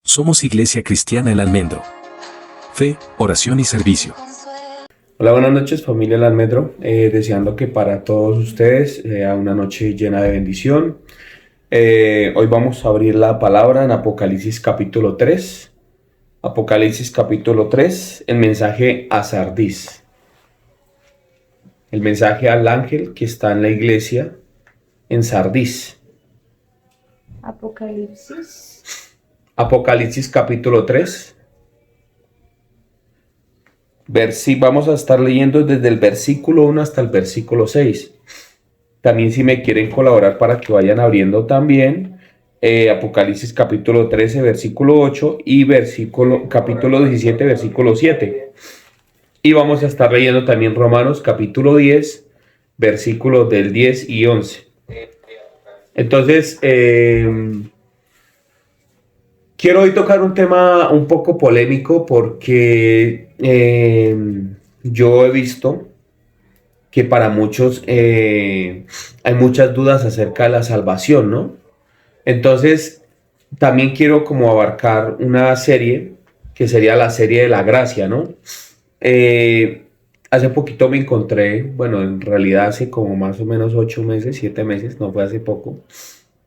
Somos Iglesia Cristiana El Almendro. Fe, oración y servicio. Hola, buenas noches familia El Almendro, deseando que para todos ustedes sea una noche llena de bendición. Hoy vamos a abrir la palabra en Apocalipsis capítulo 3. Apocalipsis capítulo 3, el mensaje a Sardis. El mensaje al ángel que está en la iglesia en Sardis. Apocalipsis capítulo 3. Vamos a estar leyendo desde el versículo 1 hasta el versículo 6. También si me quieren colaborar para que vayan abriendo también Apocalipsis capítulo 13 versículo 8 y capítulo 17 versículo 7. Y vamos a estar leyendo también Romanos capítulo 10 versículos del 10 y 11. Entonces, quiero hoy tocar un tema un poco polémico porque yo he visto que para muchos hay muchas dudas acerca de la salvación, ¿no? Entonces, también quiero como abarcar una serie que sería la serie de la gracia, ¿no? Hace poquito me encontré, bueno, en realidad hace como más o menos 8 meses, 7 meses, no fue hace poco,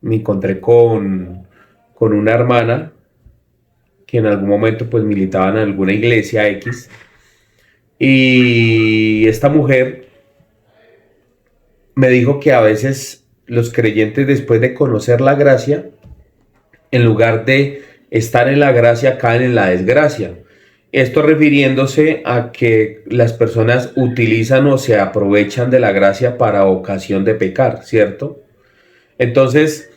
me encontré con una hermana que en algún momento pues militaba en alguna iglesia X, y esta mujer me dijo que a veces los creyentes, después de conocer la gracia, en lugar de estar en la gracia, caen en la desgracia. Esto refiriéndose a que las personas utilizan o se aprovechan de la gracia para ocasión de pecar, ¿cierto? Entonces,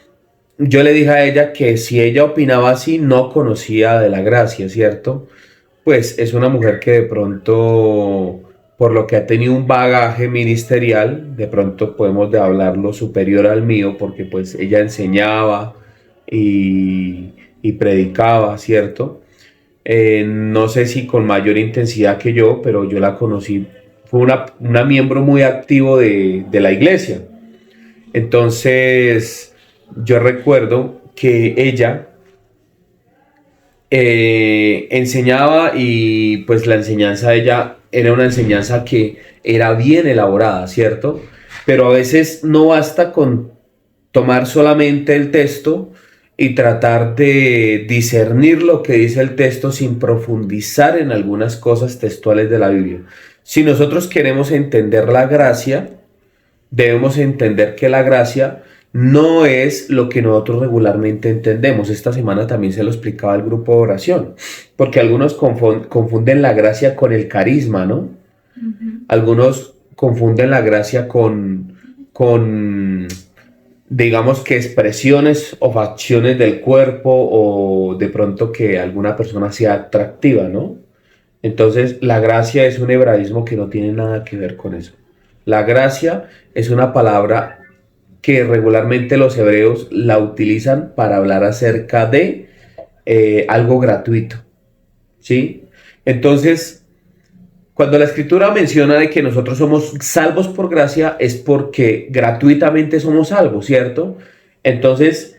yo le dije a ella que si ella opinaba así, no conocía de la gracia, ¿cierto? Pues es una mujer que de pronto, por lo que ha tenido un bagaje ministerial, de pronto podemos de hablarlo superior al mío, porque pues ella enseñaba y predicaba, ¿cierto? No sé si con mayor intensidad que yo, pero yo la conocí, fue una miembro muy activo de la iglesia. Entonces, yo recuerdo que ella enseñaba, y pues la enseñanza de ella era una enseñanza que era bien elaborada, ¿cierto? Pero a veces no basta con tomar solamente el texto y tratar de discernir lo que dice el texto sin profundizar en algunas cosas textuales de la Biblia. Si nosotros queremos entender la gracia, debemos entender que la gracia no es lo que nosotros regularmente entendemos. Esta semana también se lo explicaba el grupo de oración, porque algunos confunden la gracia con el carisma, ¿no? Algunos confunden la gracia con digamos que expresiones o facciones del cuerpo, o de pronto que alguna persona sea atractiva, ¿no? Entonces, la gracia es un hebraísmo que no tiene nada que ver con eso. La gracia es una palabra que regularmente los hebreos la utilizan para hablar acerca de algo gratuito, ¿sí? Entonces, cuando la escritura menciona de que nosotros somos salvos por gracia, es porque gratuitamente somos salvos, ¿cierto? Entonces,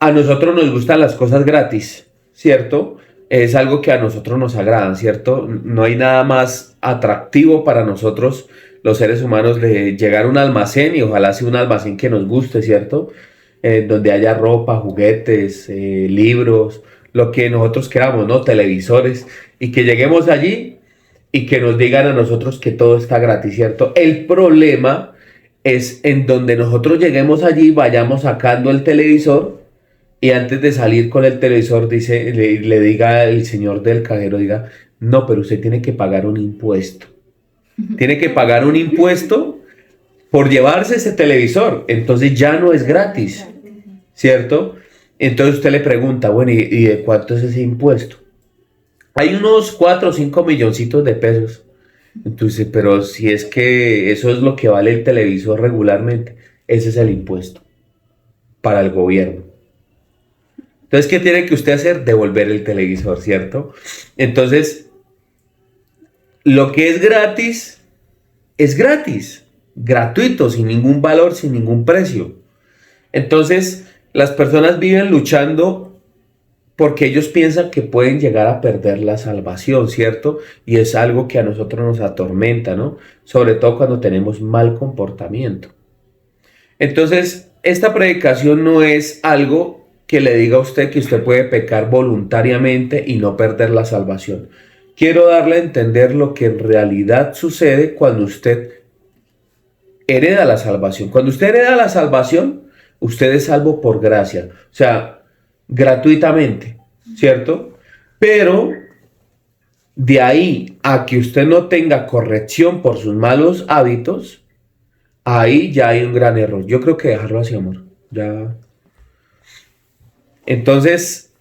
a nosotros nos gustan las cosas gratis, ¿cierto? Es algo que a nosotros nos agrada, ¿cierto? No hay nada más atractivo para nosotros, los seres humanos, de llegar a un almacén, y ojalá sea un almacén que nos guste, ¿cierto? Donde haya ropa, juguetes, libros, lo que nosotros queramos, ¿no? Televisores, y que lleguemos allí y que nos digan a nosotros que todo está gratis, ¿cierto? El problema es en donde nosotros lleguemos allí, vayamos sacando el televisor, y antes de salir con el televisor le diga el señor del cajero, diga, no, pero usted tiene que pagar un impuesto. Tiene que pagar un impuesto por llevarse ese televisor. Entonces ya no es gratis, ¿cierto? Entonces usted le pregunta, bueno, ¿y de cuánto es ese impuesto? Hay unos 4 o 5 milloncitos de pesos. Entonces, pero si es que eso es lo que vale el televisor regularmente, ese es el impuesto para el gobierno. Entonces, ¿qué tiene que usted hacer? Devolver el televisor, ¿cierto? Entonces, lo que es gratis, gratuito, sin ningún valor, sin ningún precio. Entonces, las personas viven luchando porque ellos piensan que pueden llegar a perder la salvación, ¿cierto? Y es algo que a nosotros nos atormenta, ¿no? Sobre todo cuando tenemos mal comportamiento. Entonces, esta predicación no es algo que le diga a usted que usted puede pecar voluntariamente y no perder la salvación. Quiero darle a entender lo que en realidad sucede cuando usted hereda la salvación. Cuando usted hereda la salvación, usted es salvo por gracia, o sea, gratuitamente, ¿cierto? Pero de ahí a que usted no tenga corrección por sus malos hábitos, ahí ya hay un gran error. Yo creo que dejarlo así, amor. Ya. Entonces,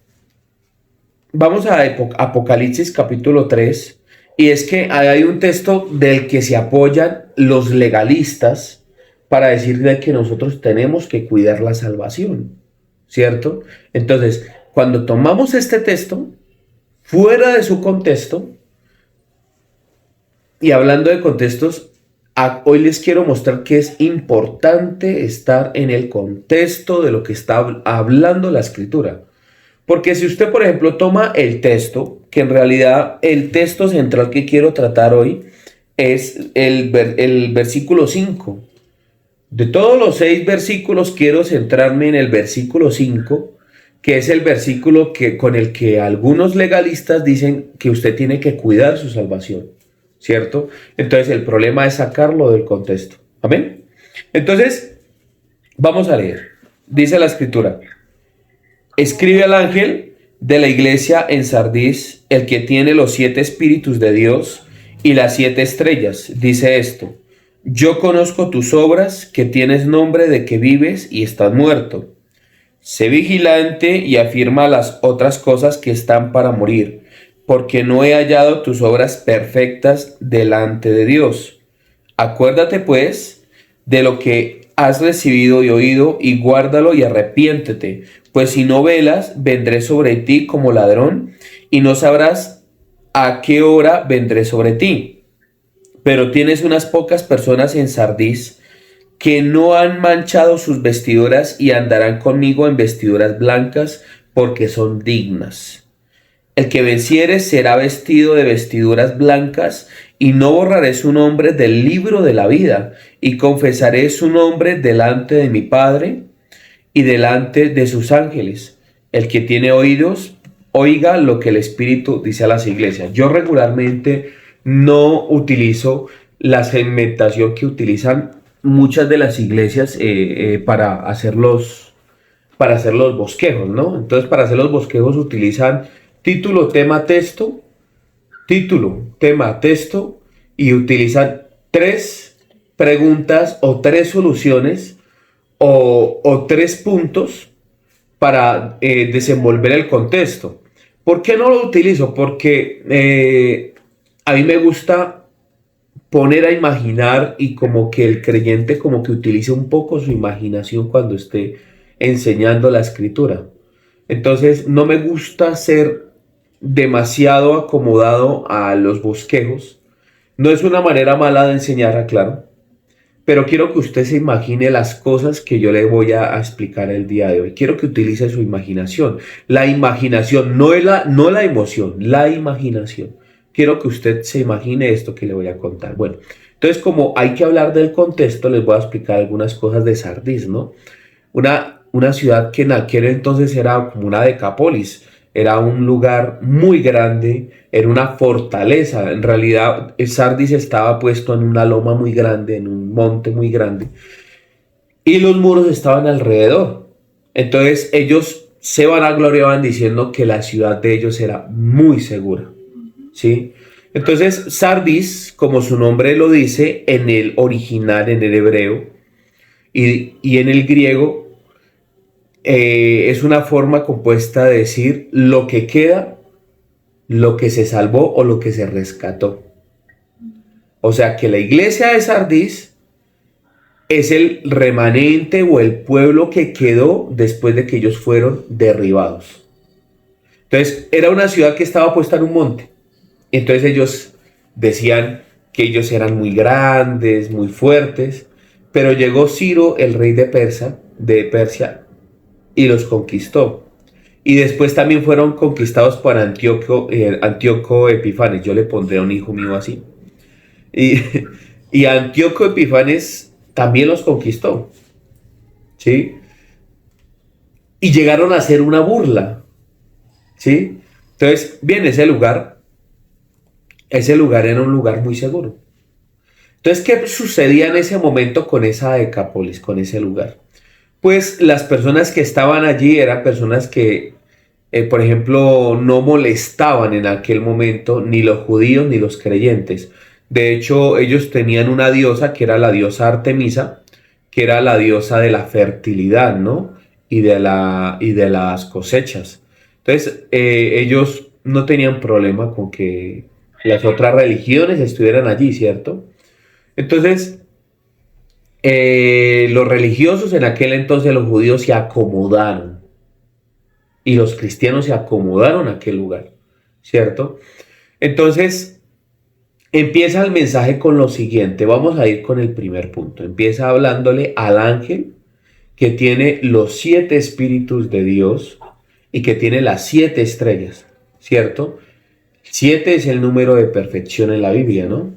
vamos a Apocalipsis capítulo 3. Y es que hay un texto del que se apoyan los legalistas para decir de que nosotros tenemos que cuidar la salvación, ¿cierto? Entonces, cuando tomamos este texto fuera de su contexto, y hablando de contextos, hoy les quiero mostrar que es importante estar en el contexto de lo que está hablando la escritura. Porque si usted, por ejemplo, toma el texto, que en realidad el texto central que quiero tratar hoy es el versículo 5. De todos los 6 versículos, quiero centrarme en el versículo 5, que es el versículo con el que algunos legalistas dicen que usted tiene que cuidar su salvación, ¿cierto? Entonces el problema es sacarlo del contexto. ¿Amén? Entonces, vamos a leer. Dice la escritura: escribe al ángel de la iglesia en Sardis, el que tiene los 7 espíritus de Dios y las 7 estrellas. Dice esto: yo conozco tus obras, que tienes nombre de que vives y estás muerto. Sé vigilante y afirma las otras cosas que están para morir, porque no he hallado tus obras perfectas delante de Dios. Acuérdate pues de lo que has recibido y oído, y guárdalo y arrepiéntete, pues si no velas, vendré sobre ti como ladrón, y no sabrás a qué hora vendré sobre ti. Pero tienes unas pocas personas en Sardis que no han manchado sus vestiduras y andarán conmigo en vestiduras blancas, porque son dignas. El que venciere será vestido de vestiduras blancas, y no borraré su nombre del libro de la vida, y confesaré su nombre delante de mi Padre y delante de sus ángeles. El que tiene oídos, oiga lo que el Espíritu dice a las iglesias. Yo regularmente no utilizo la segmentación que utilizan muchas de las iglesias para hacer los bosquejos, ¿no? Entonces, para hacer los bosquejos utilizan título, tema, texto, y utilizan 3 preguntas o 3 soluciones o 3 puntos para desenvolver el contexto. ¿Por qué no lo utilizo? Porque a mí me gusta poner a imaginar, y como que el creyente como que utilice un poco su imaginación cuando esté enseñando la escritura. Entonces no me gusta ser demasiado acomodado a los bosquejos. No es una manera mala de enseñar, aclaro, pero quiero que usted se imagine las cosas que yo le voy a explicar el día de hoy. Quiero que utilice su imaginación. La imaginación, no la emoción, la imaginación. Quiero que usted se imagine esto que le voy a contar. Bueno, entonces, como hay que hablar del contexto, les voy a explicar algunas cosas de Sardis, ¿no? Una ciudad que en aquel entonces era como una decápolis. Era un lugar muy grande, era una fortaleza. En realidad, Sardis estaba puesto en una loma muy grande, en un monte muy grande, y los muros estaban alrededor. Entonces ellos se vanagloriaban diciendo que la ciudad de ellos era muy segura, ¿sí? Entonces Sardis, como su nombre lo dice, en el original, en el hebreo y en el griego, es una forma compuesta de decir lo que queda, lo que se salvó o lo que se rescató. O sea que la iglesia de Sardis es el remanente o el pueblo que quedó después de que ellos fueron derribados. Entonces era una ciudad que estaba puesta en un monte. Entonces ellos decían que ellos eran muy grandes, muy fuertes, pero llegó Ciro, el rey de Persia, y los conquistó. Y después también fueron conquistados por Antíoco Epifanes. Yo le pondré a un hijo mío así. Y, y Antíoco Epifanes también los conquistó, ¿sí? Y llegaron a ser una burla, ¿sí? Entonces, bien, ese lugar era un lugar muy seguro. Entonces, ¿qué sucedía en ese momento con esa Decápolis, con ese lugar? Pues las personas que estaban allí eran personas que, por ejemplo, no molestaban en aquel momento ni los judíos ni los creyentes. De hecho, ellos tenían una diosa que era la diosa Artemisa, que era la diosa de la fertilidad, ¿no? Y de las cosechas. Entonces, ellos no tenían problema con que las otras religiones estuvieran allí, ¿cierto? Entonces, los religiosos en aquel entonces, los judíos se acomodaron y los cristianos se acomodaron a aquel lugar, ¿cierto? Entonces, empieza el mensaje con lo siguiente. Vamos a ir con el primer punto. Empieza hablándole al ángel que tiene los 7 espíritus de Dios y que tiene las 7 estrellas, ¿cierto? 7 es el número de perfección en la Biblia, ¿no?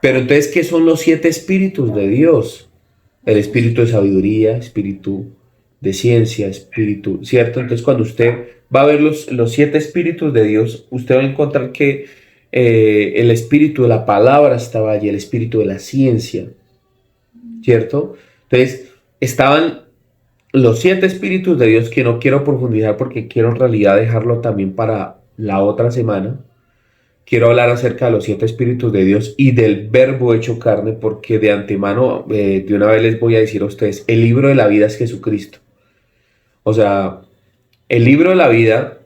Pero entonces, ¿qué son los 7 espíritus de Dios? El espíritu de sabiduría, espíritu de ciencia, espíritu, ¿cierto? Entonces, cuando usted va a ver los 7 espíritus de Dios, usted va a encontrar que el espíritu de la palabra estaba allí, el espíritu de la ciencia, ¿cierto? Entonces, estaban los 7 espíritus de Dios, que no quiero profundizar porque quiero en realidad dejarlo también para la otra semana. Quiero hablar acerca de los 7 espíritus de Dios y del verbo hecho carne, porque de antemano, de una vez les voy a decir a ustedes, el libro de la vida es Jesucristo. O sea, el libro de la vida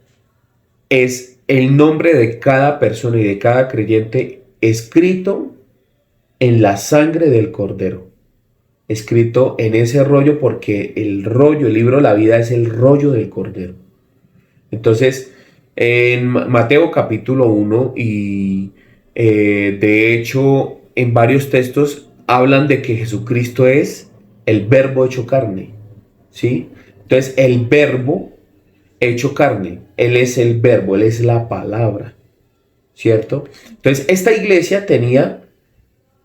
es el nombre de cada persona y de cada creyente escrito en la sangre del Cordero. Escrito en ese rollo, porque el rollo, el libro de la vida es el rollo del Cordero. Entonces, en Mateo capítulo 1 y de hecho en varios textos hablan de que Jesucristo es el verbo hecho carne, ¿sí? Entonces el verbo hecho carne, Él es el verbo, Él es la palabra, ¿cierto? Entonces esta iglesia tenía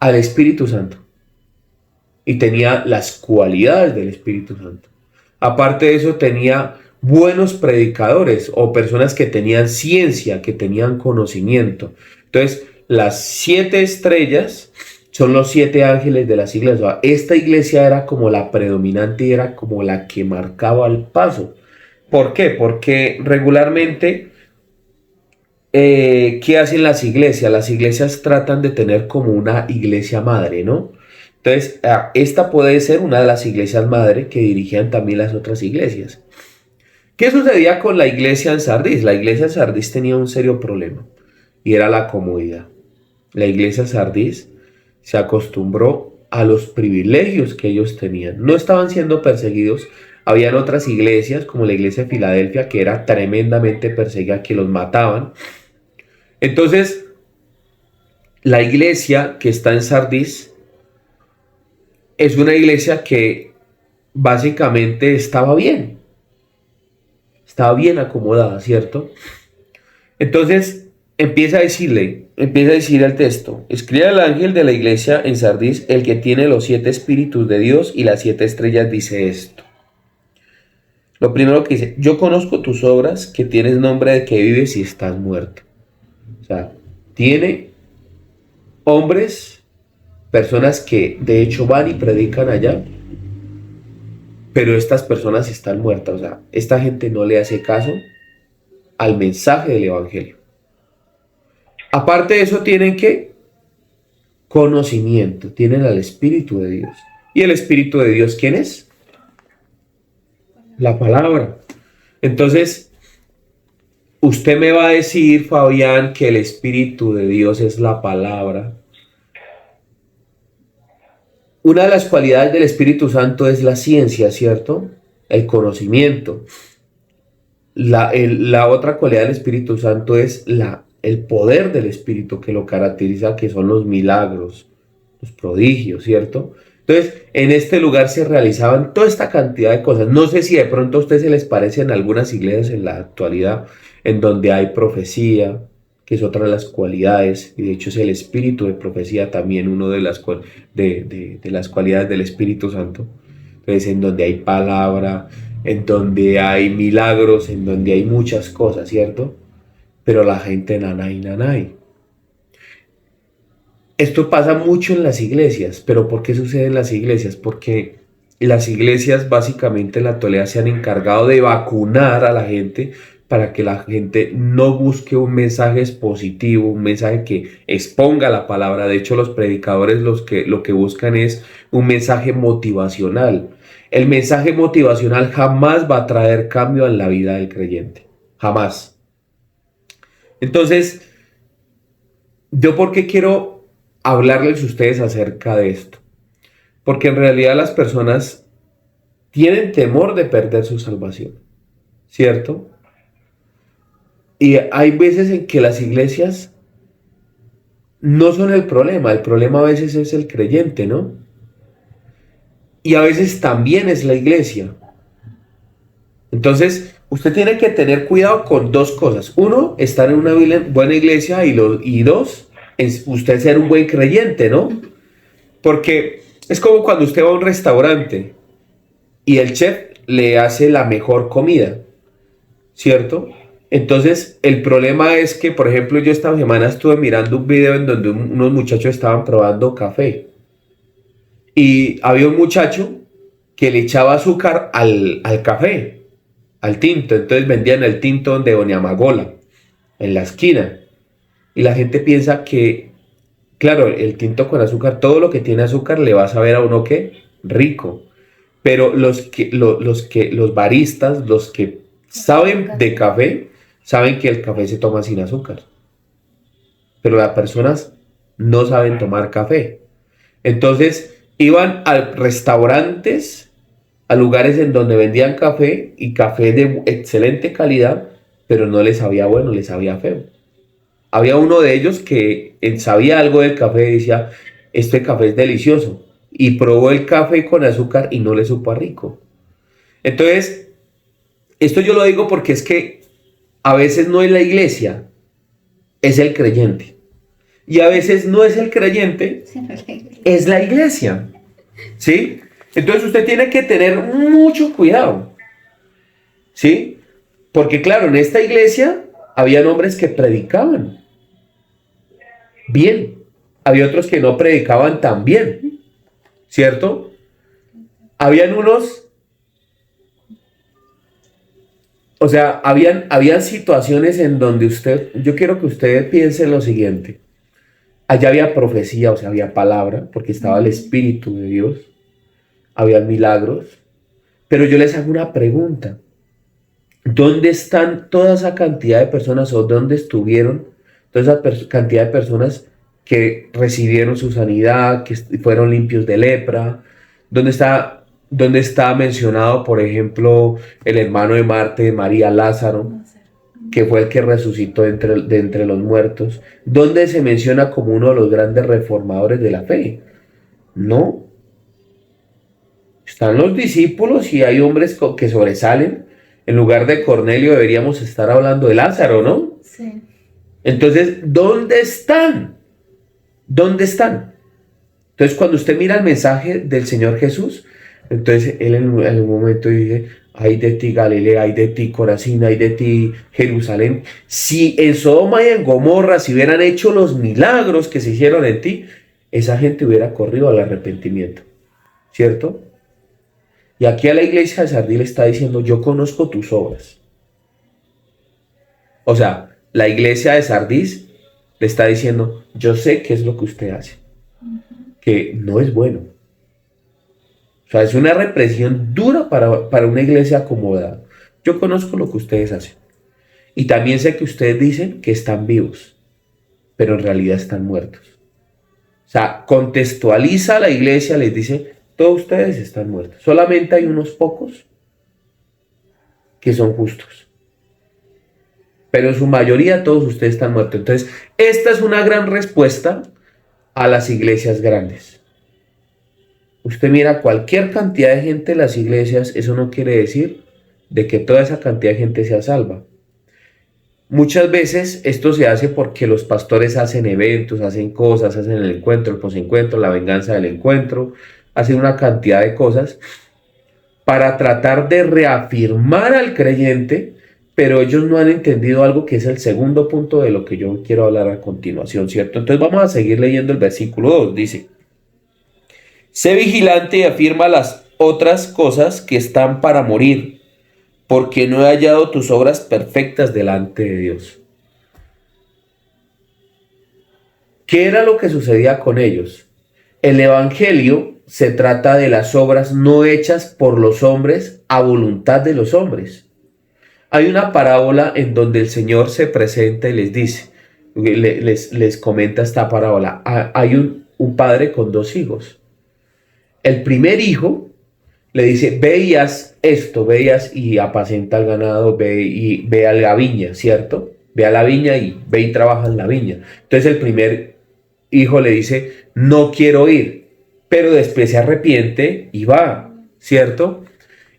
al Espíritu Santo y tenía las cualidades del Espíritu Santo. Aparte de eso tenía buenos predicadores o personas que tenían ciencia, que tenían conocimiento. Entonces, las 7 estrellas son los 7 ángeles de las iglesias. O sea, esta iglesia era como la predominante y era como la que marcaba el paso. ¿Por qué? Porque regularmente, ¿qué hacen las iglesias? Las iglesias tratan de tener como una iglesia madre, ¿no? Entonces, esta puede ser una de las iglesias madre que dirigían también las otras iglesias. ¿Qué sucedía con la iglesia en Sardis? La iglesia en Sardis tenía un serio problema y era la comodidad. La iglesia en Sardis se acostumbró a los privilegios que ellos tenían. No estaban siendo perseguidos. Habían otras iglesias, como la iglesia de Filadelfia, que era tremendamente perseguida, que los mataban. Entonces, la iglesia que está en Sardis es una iglesia que básicamente estaba bien acomodada, ¿cierto? Entonces empieza a decir el texto: escribe al ángel de la iglesia en Sardis, el que tiene los 7 espíritus de Dios y las 7 estrellas, dice esto. Lo primero que dice: yo conozco tus obras, que tienes nombre de que vives y estás muerto. O sea, tiene hombres, personas que de hecho van y predican allá, pero estas personas están muertas. O sea, esta gente no le hace caso al mensaje del evangelio. Aparte de eso, tienen que conocimiento, tienen al Espíritu de Dios. ¿Y el Espíritu de Dios quién es? La palabra. Entonces, usted me va a decir, Fabián, que el Espíritu de Dios es la palabra. Una de las cualidades del Espíritu Santo es la ciencia, ¿cierto? El conocimiento. La otra cualidad del Espíritu Santo es el poder del Espíritu que lo caracteriza, que son los milagros, los prodigios, ¿cierto? Entonces, en este lugar se realizaban toda esta cantidad de cosas. No sé si de pronto a ustedes se les parecen algunas iglesias en la actualidad en donde hay profecía, que es otra de las cualidades, y de hecho es el espíritu de profecía también una de las, de las cualidades del Espíritu Santo. Entonces, en donde hay palabra, en donde hay milagros, en donde hay muchas cosas, ¿cierto? Pero la gente nanay, nanay. Esto pasa mucho en las iglesias, pero ¿por qué sucede en las iglesias? Porque las iglesias básicamente en la actualidad se han encargado de vacunar a la gente para que la gente no busque un mensaje positivo, un mensaje que exponga la palabra. De hecho, los predicadores lo que buscan es un mensaje motivacional. El mensaje motivacional jamás va a traer cambio en la vida del creyente. Jamás. Entonces, ¿yo por qué quiero hablarles a ustedes acerca de esto? Porque en realidad las personas tienen temor de perder su salvación, ¿cierto? Y hay veces en que las iglesias no son el problema a veces es el creyente, ¿no? Y a veces también es la iglesia. Entonces, usted tiene que tener cuidado con dos cosas. Uno, estar en una buena iglesia y dos, es usted ser un buen creyente, ¿no? Porque es como cuando usted va a un restaurante y el chef le hace la mejor comida, ¿cierto? Entonces, el problema es que, por ejemplo, yo esta semana estuve mirando un video en donde unos muchachos estaban probando café. Y había un muchacho que le echaba azúcar al café, al tinto. Entonces vendían el tinto de Doña Magola, en la esquina. Y la gente piensa que, claro, el tinto con azúcar, todo lo que tiene azúcar le va a saber a uno que rico. Pero los baristas, los que saben de café, saben que el café se toma sin azúcar. Pero las personas no saben tomar café. Entonces iban a restaurantes, a lugares en donde vendían café y café de excelente calidad, pero no les sabía bueno, les sabía feo. Había uno de ellos que sabía algo del café y decía, este café es delicioso. Y probó el café con azúcar y no le supo a rico. Entonces, esto yo lo digo porque es que a veces no es la iglesia, es el creyente. Y a veces no es el creyente, es la iglesia. ¿Sí? Entonces usted tiene que tener mucho cuidado. ¿Sí? Porque claro, en esta iglesia había hombres que predicaban bien. Había otros que no predicaban tan bien. ¿Cierto? Habían unos, o sea, habían situaciones en donde yo quiero que usted piense en lo siguiente. Allá había profecía, o sea, había palabra, porque estaba el Espíritu de Dios. Había milagros. Pero yo les hago una pregunta. ¿Dónde están toda esa cantidad de personas o dónde estuvieron toda esa cantidad de personas que recibieron su sanidad, que fueron limpios de lepra? ¿Dónde está mencionado, por ejemplo, el hermano de Marta y de María, Lázaro, que fue el que resucitó de entre los muertos? ¿Dónde se menciona como uno de los grandes reformadores de la fe? No. Están los discípulos y hay hombres que sobresalen. En lugar de Cornelio deberíamos estar hablando de Lázaro, ¿no? Sí. Entonces, ¿dónde están? ¿Dónde están? Entonces, cuando usted mira el mensaje del Señor Jesús, entonces él en un momento dice, ay de ti Galilea, ay de ti Corazín, ay de ti Jerusalén. Si en Sodoma y en Gomorra se hubieran hecho los milagros que se hicieron en ti, esa gente hubiera corrido al arrepentimiento, ¿cierto? Y aquí a la iglesia de Sardis le está diciendo, yo conozco tus obras. O sea, la iglesia de Sardis le está diciendo, yo sé qué es lo que usted hace, que no es bueno. O sea, es una represión dura para una iglesia acomodada. Yo conozco lo que ustedes hacen. Y también sé que ustedes dicen que están vivos, pero en realidad están muertos. O sea, contextualiza a la iglesia, les dice, todos ustedes están muertos. Solamente hay unos pocos que son justos. Pero en su mayoría todos ustedes están muertos. Entonces, esta es una gran respuesta a las iglesias grandes. Usted mira cualquier cantidad de gente en las iglesias, eso no quiere decir de que toda esa cantidad de gente sea salva. Muchas veces esto se hace porque los pastores hacen eventos, hacen cosas, hacen el encuentro, el posencuentro, la venganza del encuentro, hacen una cantidad de cosas para tratar de reafirmar al creyente, pero ellos no han entendido algo que es el segundo punto de lo que yo quiero hablar a continuación, ¿cierto? Entonces vamos a seguir leyendo el versículo 2, dice, sé vigilante y afirma las otras cosas que están para morir, porque no he hallado tus obras perfectas delante de Dios. ¿Qué era lo que sucedía con ellos? El Evangelio se trata de las obras no hechas por los hombres a voluntad de los hombres. Hay una parábola en donde el Señor se presenta y les dice, les comenta esta parábola. Hay un padre con dos hijos. El primer hijo le dice, ve y haz esto, ve y apacenta el ganado, ve a la viña, ¿cierto? Ve a la viña y ve y trabaja en la viña. Entonces el primer hijo le dice, no quiero ir, pero después se arrepiente y va, ¿cierto?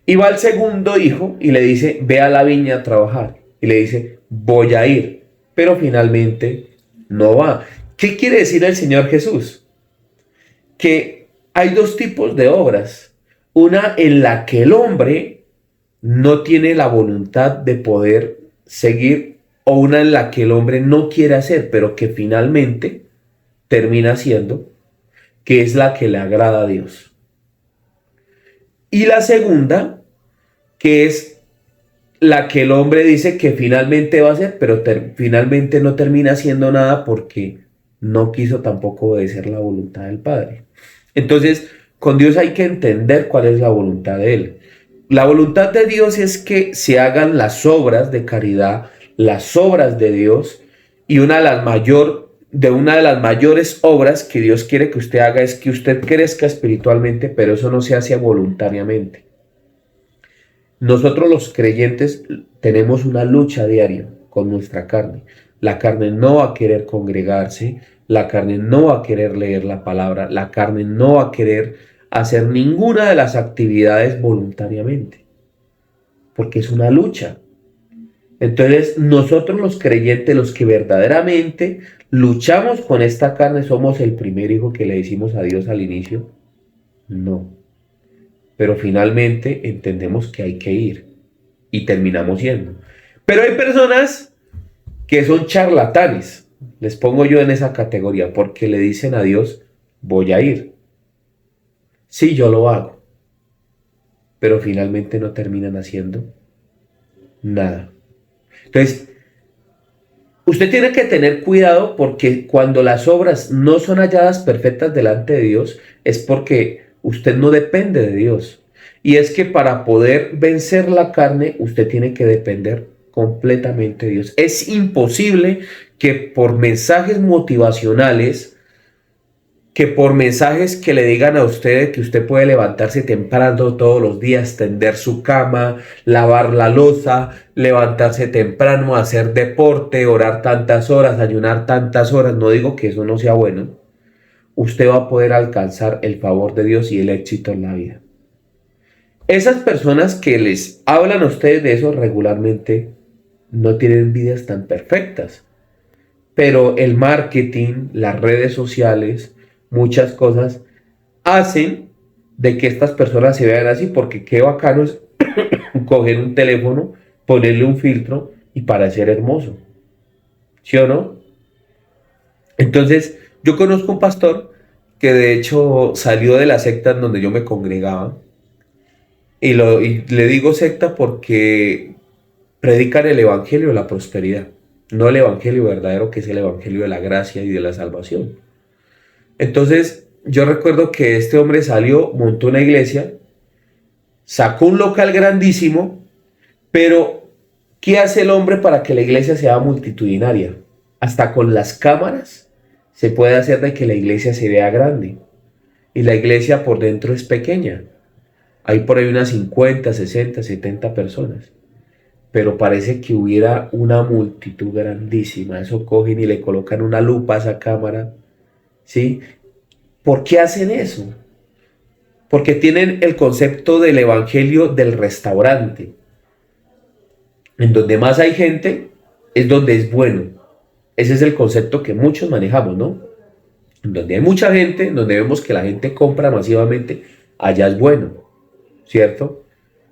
Y va el segundo hijo y le dice, ve a la viña a trabajar. Y le dice, voy a ir, pero finalmente no va. ¿Qué quiere decir el Señor Jesús? Que hay dos tipos de obras. Una en la que el hombre no tiene la voluntad de poder seguir, o una en la que el hombre no quiere hacer, pero que finalmente termina haciendo, que es la que le agrada a Dios. Y la segunda, que es la que el hombre dice que finalmente va a hacer, pero finalmente no termina haciendo nada porque no quiso tampoco obedecer la voluntad del Padre. Entonces, con Dios hay que entender cuál es la voluntad de Él. La voluntad de Dios es que se hagan las obras de caridad, las obras de Dios, y una de las mayores obras que Dios quiere que usted haga es que usted crezca espiritualmente, pero eso no se hace voluntariamente. Nosotros los creyentes tenemos una lucha diaria con nuestra carne. La carne no va a querer congregarse, la carne no va a querer leer la palabra, la carne no va a querer hacer ninguna de las actividades voluntariamente, porque es una lucha. Entonces, nosotros los creyentes, los que verdaderamente luchamos con esta carne, ¿somos el primer hijo que le decimos a Dios al inicio? No. Pero finalmente entendemos que hay que ir y terminamos yendo. Pero hay personas que son charlatanes, les pongo yo en esa categoría, porque le dicen a Dios, voy a ir. Sí, yo lo hago, pero finalmente no terminan haciendo nada. Entonces, usted tiene que tener cuidado porque cuando las obras no son halladas perfectas delante de Dios, es porque usted no depende de Dios. Y es que para poder vencer la carne, usted tiene que depender completamente de Dios. Es imposible que por mensajes motivacionales, que por mensajes que le digan a usted que usted puede levantarse temprano todos los días, tender su cama, lavar la loza, levantarse temprano, hacer deporte, orar tantas horas, ayunar tantas horas, no digo que eso no sea bueno, usted va a poder alcanzar el favor de Dios y el éxito en la vida. Esas personas que les hablan a ustedes de eso regularmente no tienen vidas tan perfectas, pero el marketing, las redes sociales, muchas cosas hacen de que estas personas se vean así, porque qué bacano es coger un teléfono, ponerle un filtro y parecer hermoso, ¿sí o no? Entonces, yo conozco un pastor que de hecho salió de la secta en donde yo me congregaba, y le digo secta porque predican el evangelio de la prosperidad, no el evangelio verdadero, que es el evangelio de la gracia y de la salvación. Entonces, yo recuerdo que este hombre salió, montó una iglesia, sacó un local grandísimo, pero ¿qué hace el hombre para que la iglesia sea multitudinaria? Hasta con las cámaras se puede hacer de que la iglesia se vea grande. Y la iglesia por dentro es pequeña. Hay por ahí unas 50, 60, 70 personas. Pero parece que hubiera una multitud grandísima. Eso cogen y le colocan una lupa a esa cámara, ¿sí? ¿Por qué hacen eso? Porque tienen el concepto del evangelio del restaurante. En donde más hay gente es donde es bueno. Ese es el concepto que muchos manejamos, ¿no? En donde hay mucha gente, en donde vemos que la gente compra masivamente, allá es bueno, ¿cierto?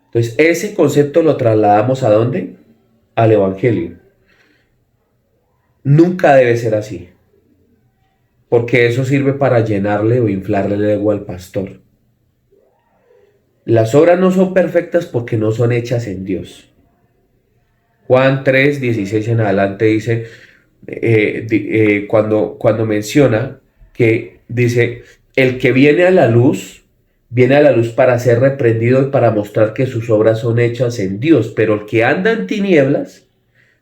Entonces, ese concepto lo trasladamos ¿a dónde? Al evangelio. Nunca debe ser así, porque eso sirve para llenarle o inflarle el ego al pastor. Las obras no son perfectas porque no son hechas en Dios. Juan 3, 16 en adelante dice, cuando menciona que dice, el que viene a la luz para ser reprendido y para mostrar que sus obras son hechas en Dios, pero el que anda en tinieblas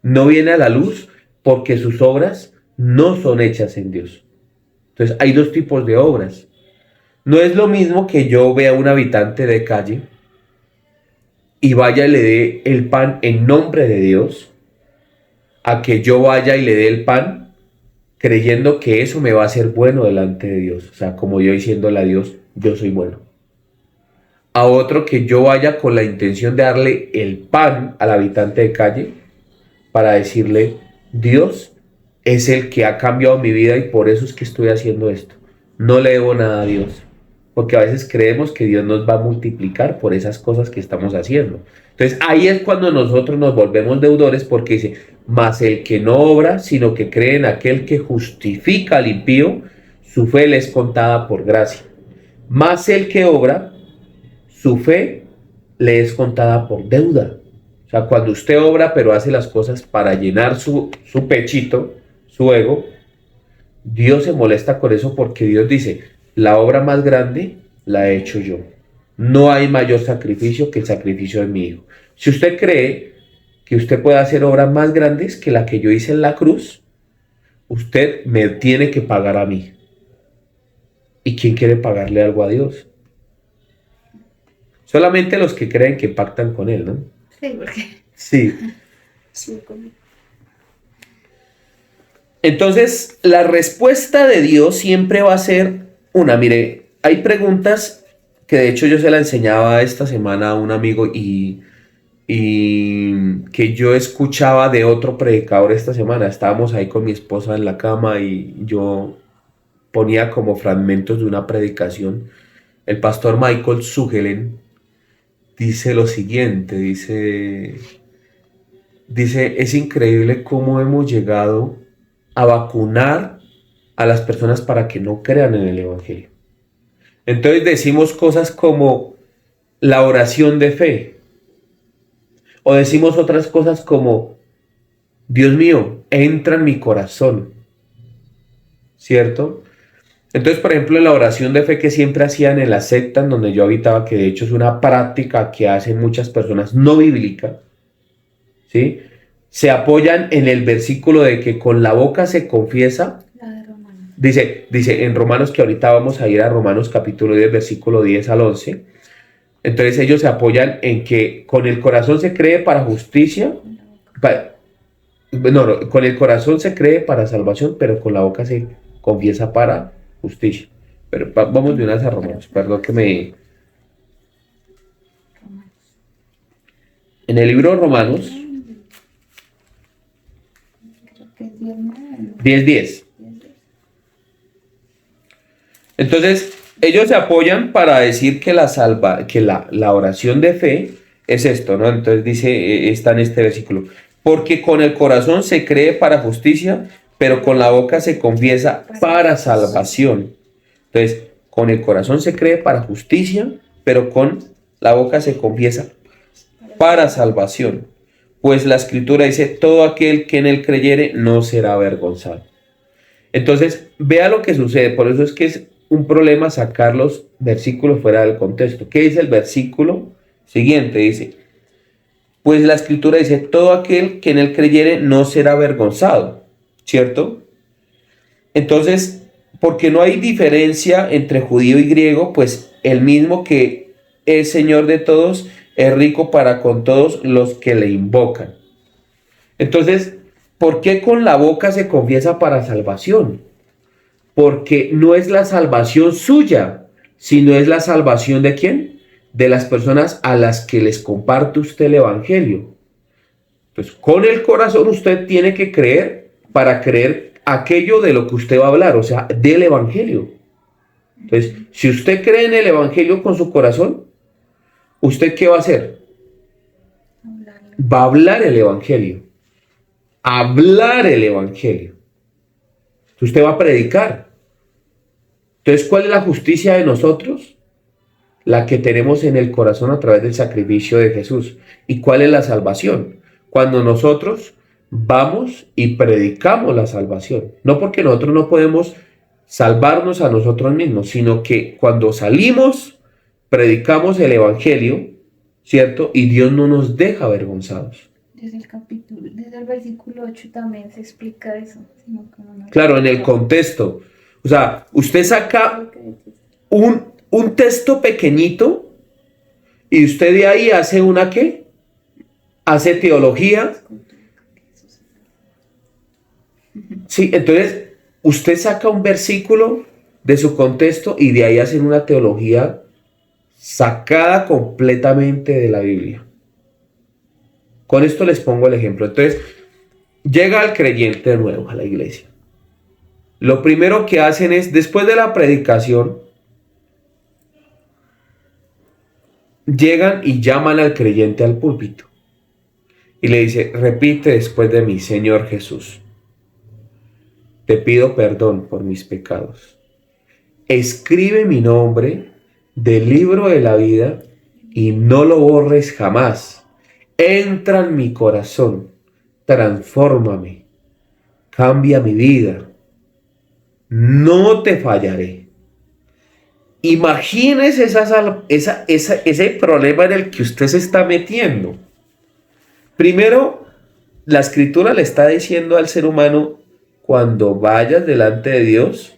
no viene a la luz porque sus obras no son hechas en Dios. Entonces hay dos tipos de obras. No es lo mismo que yo vea a un habitante de calle y vaya y le dé el pan en nombre de Dios, a que yo vaya y le dé el pan creyendo que eso me va a hacer bueno delante de Dios. O sea, como yo diciéndole a Dios, yo soy bueno. A otro que yo vaya con la intención de darle el pan al habitante de calle para decirle, Dios es el que ha cambiado mi vida y por eso es que estoy haciendo esto. No le debo nada a Dios, porque a veces creemos que Dios nos va a multiplicar por esas cosas que estamos haciendo. Entonces ahí es cuando nosotros nos volvemos deudores, porque dice, mas el que no obra, sino que cree en aquel que justifica al impío, su fe le es contada por gracia. Mas el que obra, su fe le es contada por deuda. O sea, cuando usted obra pero hace las cosas para llenar su pechito, su ego, Dios se molesta con eso, porque Dios dice, la obra más grande la he hecho yo. No hay mayor sacrificio que el sacrificio de mi hijo. Si usted cree que usted puede hacer obras más grandes que la que yo hice en la cruz, usted me tiene que pagar a mí. ¿Y quién quiere pagarle algo a Dios? Solamente los que creen que pactan con él, ¿no? Sí, porque... Sí. Sí, conmigo. Entonces, la respuesta de Dios siempre va a ser una. Mire, hay preguntas que de hecho yo se la enseñaba esta semana a un amigo y que yo escuchaba de otro predicador esta semana. Estábamos ahí con mi esposa en la cama y yo ponía como fragmentos de una predicación. El pastor Michael Sugelen dice lo siguiente, dice, es increíble cómo hemos llegado a vacunar a las personas para que no crean en el evangelio. Entonces decimos cosas como la oración de fe, o decimos otras cosas como, Dios mío, entra en mi corazón, ¿cierto? Entonces, por ejemplo, en la oración de fe que siempre hacían en la secta en donde yo habitaba, que de hecho es una práctica que hacen muchas personas no bíblica, ¿sí? Se apoyan en el versículo de que con la boca se confiesa. La de Romanos. Dice en Romanos, que ahorita vamos a ir a Romanos capítulo 10, versículo 10 al 11. Entonces ellos se apoyan en que con el corazón se cree para justicia. Con el corazón se cree para salvación, pero con la boca se confiesa para justicia. Pero vamos de una vez a Romanos. Perdón que me... En el libro de Romanos Creo que es 10:9. 10:10. Entonces, ellos se apoyan para decir que la oración de fe es esto, ¿no? Entonces dice, está en este versículo, porque con el corazón se cree para justicia, pero con la boca se confiesa para salvación. Entonces, con el corazón se cree para justicia, pero con la boca se confiesa para salvación. Pues la escritura dice, todo aquel que en él creyere no será avergonzado. Entonces, vea lo que sucede. Por eso es que es un problema sacar los versículos fuera del contexto. ¿Qué dice el versículo siguiente? Dice, pues la escritura dice, todo aquel que en él creyere no será avergonzado, ¿cierto? Entonces, porque no hay diferencia entre judío y griego, pues el mismo que es Señor de todos, es rico para con todos los que le invocan. Entonces, ¿por qué con la boca se confiesa para salvación? Porque no es la salvación suya, sino es la salvación ¿de quién? De las personas a las que les comparte usted el evangelio. Entonces, con el corazón usted tiene que creer para creer aquello de lo que usted va a hablar, o sea, del evangelio. Entonces, si usted cree en el evangelio con su corazón, ¿usted qué va a hacer? Hablarlo. Va a hablar el evangelio. Hablar el evangelio. Usted va a predicar. Entonces, ¿cuál es la justicia de nosotros? La que tenemos en el corazón a través del sacrificio de Jesús. ¿Y cuál es la salvación? Cuando nosotros vamos y predicamos la salvación. No porque nosotros no podemos salvarnos a nosotros mismos, sino que cuando salimos, predicamos el evangelio, ¿cierto? Y Dios no nos deja avergonzados. Desde el versículo 8 también se explica eso. Sino que no Claro, en el contexto. O sea, usted saca un texto pequeñito y usted de ahí hace una ¿qué? Hace teología. Sí, entonces usted saca un versículo de su contexto y de ahí hacen una teología sacada completamente de la Biblia. Con esto les pongo el ejemplo. Entonces, llega el creyente nuevo a la iglesia. Lo primero que hacen es, después de la predicación, llegan y llaman al creyente al púlpito. Y le dice, repite después de mí, Señor Jesús, te pido perdón por mis pecados. Escribe mi nombre del libro de la vida y no lo borres jamás. Entra en mi corazón, transfórmame, cambia mi vida. No te fallaré. Imagínese ese problema en el que usted se está metiendo. Primero, la escritura le está diciendo al ser humano, cuando vayas delante de Dios,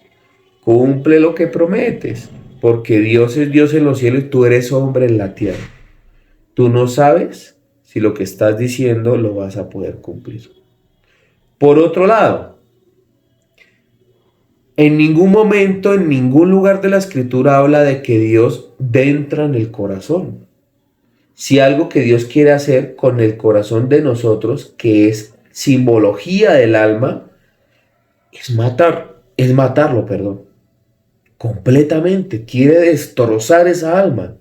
cumple lo que prometes, porque Dios es Dios en los cielos y tú eres hombre en la tierra. Tú no sabes si lo que estás diciendo lo vas a poder cumplir. Por otro lado, en ningún momento, en ningún lugar de la escritura habla de que Dios entra en el corazón. Si algo que Dios quiere hacer con el corazón de nosotros, que es simbología del alma, es matarlo, completamente. Quiere destrozar esa alma,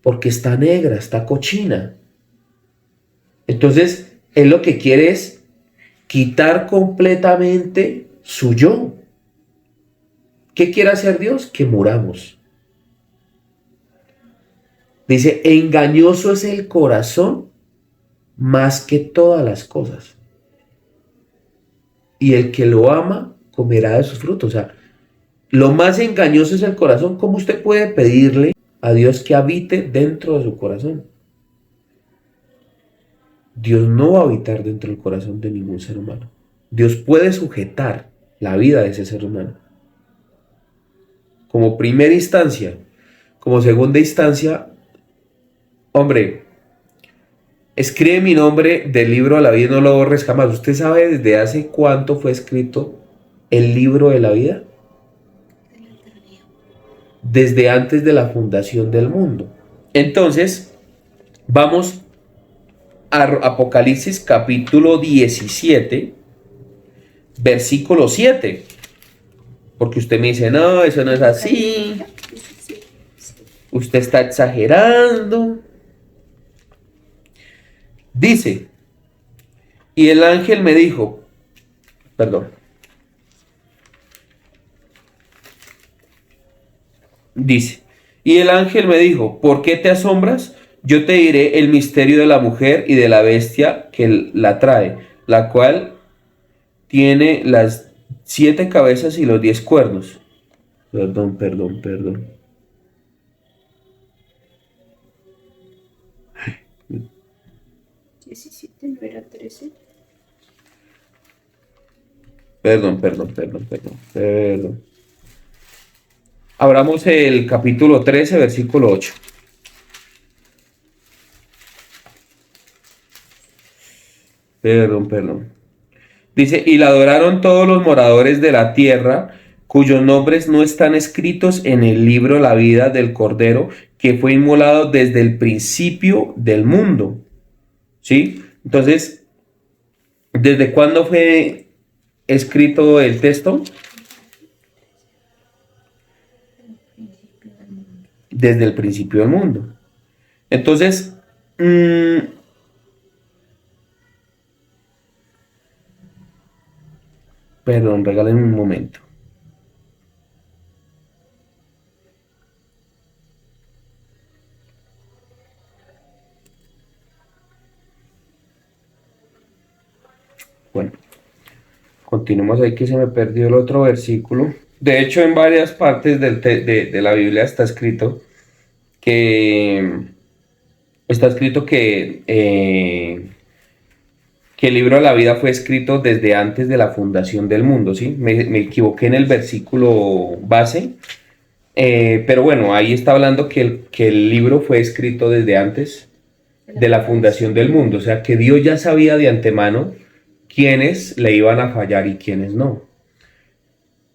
porque está negra, está cochina. Entonces, Él lo que quiere es quitar completamente su yo. ¿Qué quiere hacer Dios? Que muramos. Dice, engañoso es el corazón más que todas las cosas. Y el que lo ama comerá de sus frutos. O sea, lo más engañoso es el corazón. ¿Cómo usted puede pedirle a Dios que habite dentro de su corazón? Dios no va a habitar dentro del corazón de ningún ser humano. Dios puede sujetar la vida de ese ser humano. Como primera instancia, como segunda instancia, hombre, escribe mi nombre del libro de la vida y no lo borres jamás. ¿Usted sabe desde hace cuánto fue escrito el libro de la vida? Desde antes de la fundación del mundo. Entonces, vamos a Apocalipsis capítulo 17, versículo 7. Porque usted me dice, no, eso no es así. Usted está exagerando. Dice, y el ángel me dijo, perdón. Dice, y el ángel me dijo, ¿por qué te asombras? Yo te diré el misterio de la mujer y de la bestia que la trae, la cual tiene las 7 cabezas y los 10 cuernos. Perdón. 17, no era 13. Perdón. Abramos el capítulo 13, versículo 8. Perdón. Dice, y la adoraron todos los moradores de la tierra, cuyos nombres no están escritos en el libro de la vida del Cordero que fue inmolado desde el principio del mundo. ¿Sí? Entonces, ¿desde cuándo fue escrito el texto? Desde el principio del mundo. Entonces, perdón, regalen un momento. Bueno, continuemos ahí que se me perdió el otro versículo. De hecho, en varias partes de la Biblia que está escrito que el libro de la vida fue escrito desde antes de la fundación del mundo, ¿sí? Me equivoqué en el versículo base, pero bueno, ahí está hablando que el libro fue escrito desde antes de la fundación del mundo, o sea, que Dios ya sabía de antemano quiénes le iban a fallar y quiénes no.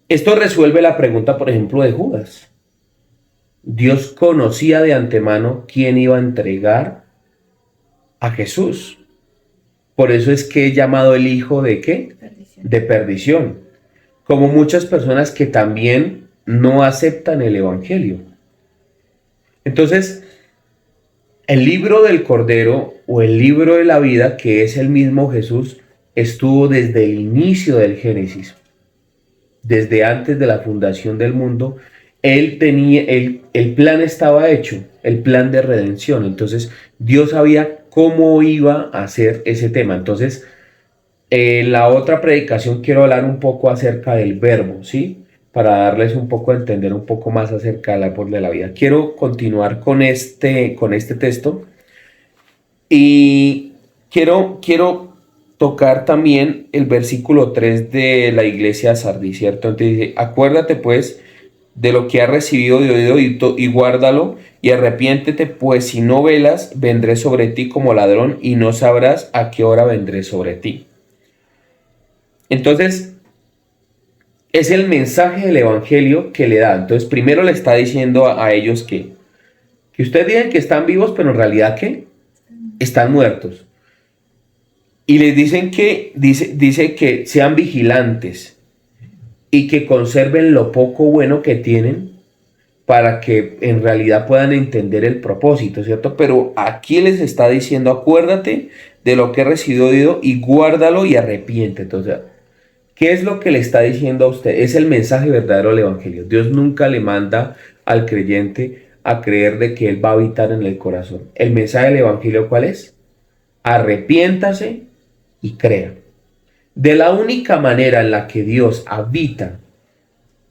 Esto resuelve la pregunta, por ejemplo, de Judas. Dios conocía de antemano quién iba a entregar a Jesús. Por eso es que es llamado el hijo de ¿qué? Perdición. De perdición. Como muchas personas que también no aceptan el evangelio. Entonces, el libro del Cordero o el libro de la vida, que es el mismo Jesús, estuvo desde el inicio del Génesis, desde antes de la fundación del mundo. Él tenía, el plan estaba hecho, el plan de redención. Entonces, Dios sabía cómo iba a hacer ese tema. Entonces, en la otra predicación quiero hablar un poco acerca del verbo, ¿sí? Para darles un poco a entender un poco más acerca del árbol de la vida. Quiero continuar con este texto y quiero tocar también el versículo 3 de la iglesia de Sardis, ¿cierto? Entonces dice, acuérdate pues de lo que has recibido de oído y guárdalo y arrepiéntete, pues si no velas, vendré sobre ti como ladrón y no sabrás a qué hora vendré sobre ti. Entonces, es el mensaje del evangelio que le da. Entonces, primero le está diciendo a ellos que ustedes digan que están vivos, pero en realidad ¿qué? Están muertos. Y les dicen que, dice que sean vigilantes y que conserven lo poco bueno que tienen para que en realidad puedan entender el propósito, ¿cierto? Pero aquí les está diciendo, acuérdate de lo que he recibido y guárdalo y arrepiéntete. Entonces, ¿qué es lo que le está diciendo a usted? Es el mensaje verdadero del evangelio. Dios nunca le manda al creyente a creer de que él va a habitar en el corazón. El mensaje del evangelio, ¿cuál es? Arrepiéntase y crea. De la única manera en la que Dios habita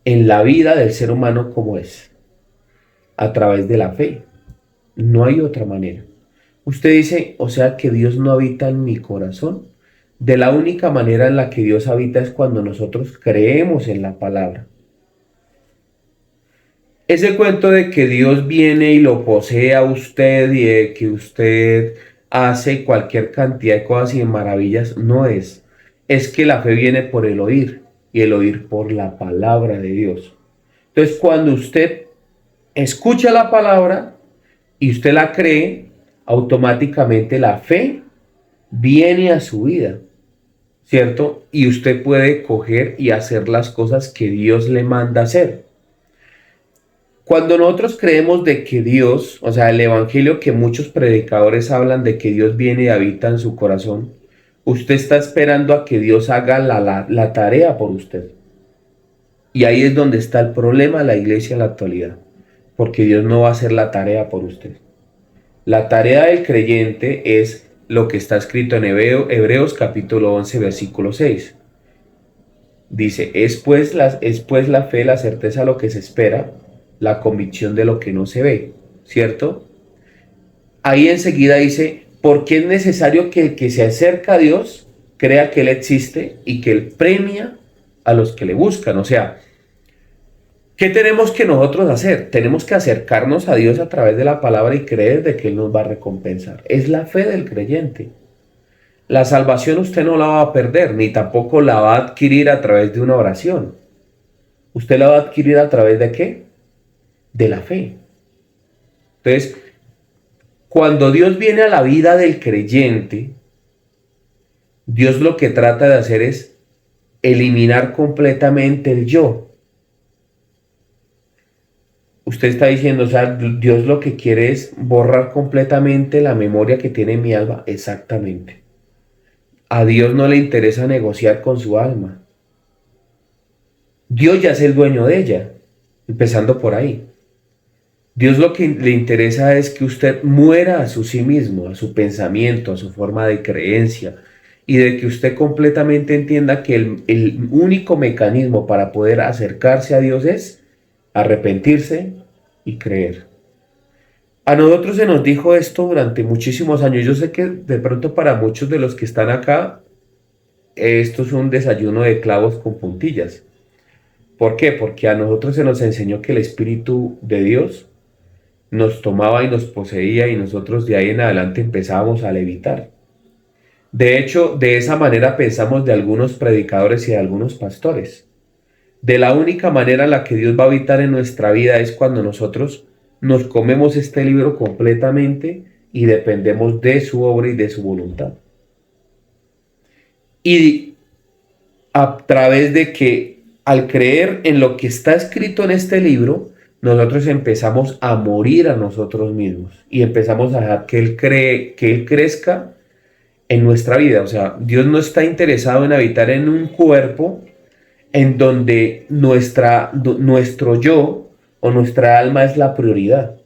en la vida del ser humano, ¿cómo es? A través de la fe. No hay otra manera. Usted dice, o sea que Dios no habita en mi corazón. De la única manera en la que Dios habita es cuando nosotros creemos en la palabra. Ese cuento de que Dios viene y lo posee a usted y de que usted hace cualquier cantidad de cosas y de maravillas, no es. Es que la fe viene por el oír y el oír por la palabra de Dios. Entonces, cuando usted escucha la palabra y usted la cree, automáticamente la fe viene a su vida, ¿cierto? Y usted puede coger y hacer las cosas que Dios le manda hacer. Cuando nosotros creemos de que Dios, o sea, el evangelio que muchos predicadores hablan de que Dios viene y habita en su corazón, usted está esperando a que Dios haga la tarea por usted. Y ahí es donde está el problema de la iglesia en la actualidad, porque Dios no va a hacer la tarea por usted. La tarea del creyente es lo que está escrito en Hebreos capítulo 11, versículo 6. Dice, es pues la fe, la certeza de lo que se espera, la convicción de lo que no se ve, ¿cierto? Ahí enseguida dice, porque es necesario que el que se acerca a Dios crea que Él existe y que Él premia a los que le buscan. O sea, ¿qué tenemos que nosotros hacer? Tenemos que acercarnos a Dios a través de la palabra y creer de que Él nos va a recompensar. Es la fe del creyente. La salvación usted no la va a perder, ni tampoco la va a adquirir a través de una oración. Usted la va a adquirir a través de ¿qué? De la fe. Entonces, cuando Dios viene a la vida del creyente, Dios lo que trata de hacer es eliminar completamente el yo. Usted está diciendo, o sea, Dios lo que quiere es borrar completamente la memoria que tiene mi alma. Exactamente. A Dios no le interesa negociar con su alma. Dios ya es el dueño de ella, empezando por ahí. Dios lo que le interesa es que usted muera a su sí mismo, a su pensamiento, a su forma de creencia, y de que usted completamente entienda que el único mecanismo para poder acercarse a Dios es arrepentirse y creer. A nosotros se nos dijo esto durante muchísimos años. Yo sé que de pronto para muchos de los que están acá, esto es un desayuno de clavos con puntillas. ¿Por qué? Porque a nosotros se nos enseñó que el Espíritu de Dios nos tomaba y nos poseía y nosotros de ahí en adelante empezábamos a levitar. De hecho, de esa manera pensamos de algunos predicadores y de algunos pastores. De la única manera en la que Dios va a habitar en nuestra vida es cuando nosotros nos comemos este libro completamente y dependemos de su obra y de su voluntad. Y a través de que al creer en lo que está escrito en este libro, nosotros empezamos a morir a nosotros mismos y empezamos a dejar que Él crezca en nuestra vida. O sea, Dios no está interesado en habitar en un cuerpo en donde nuestro yo o nuestra alma es la prioridad.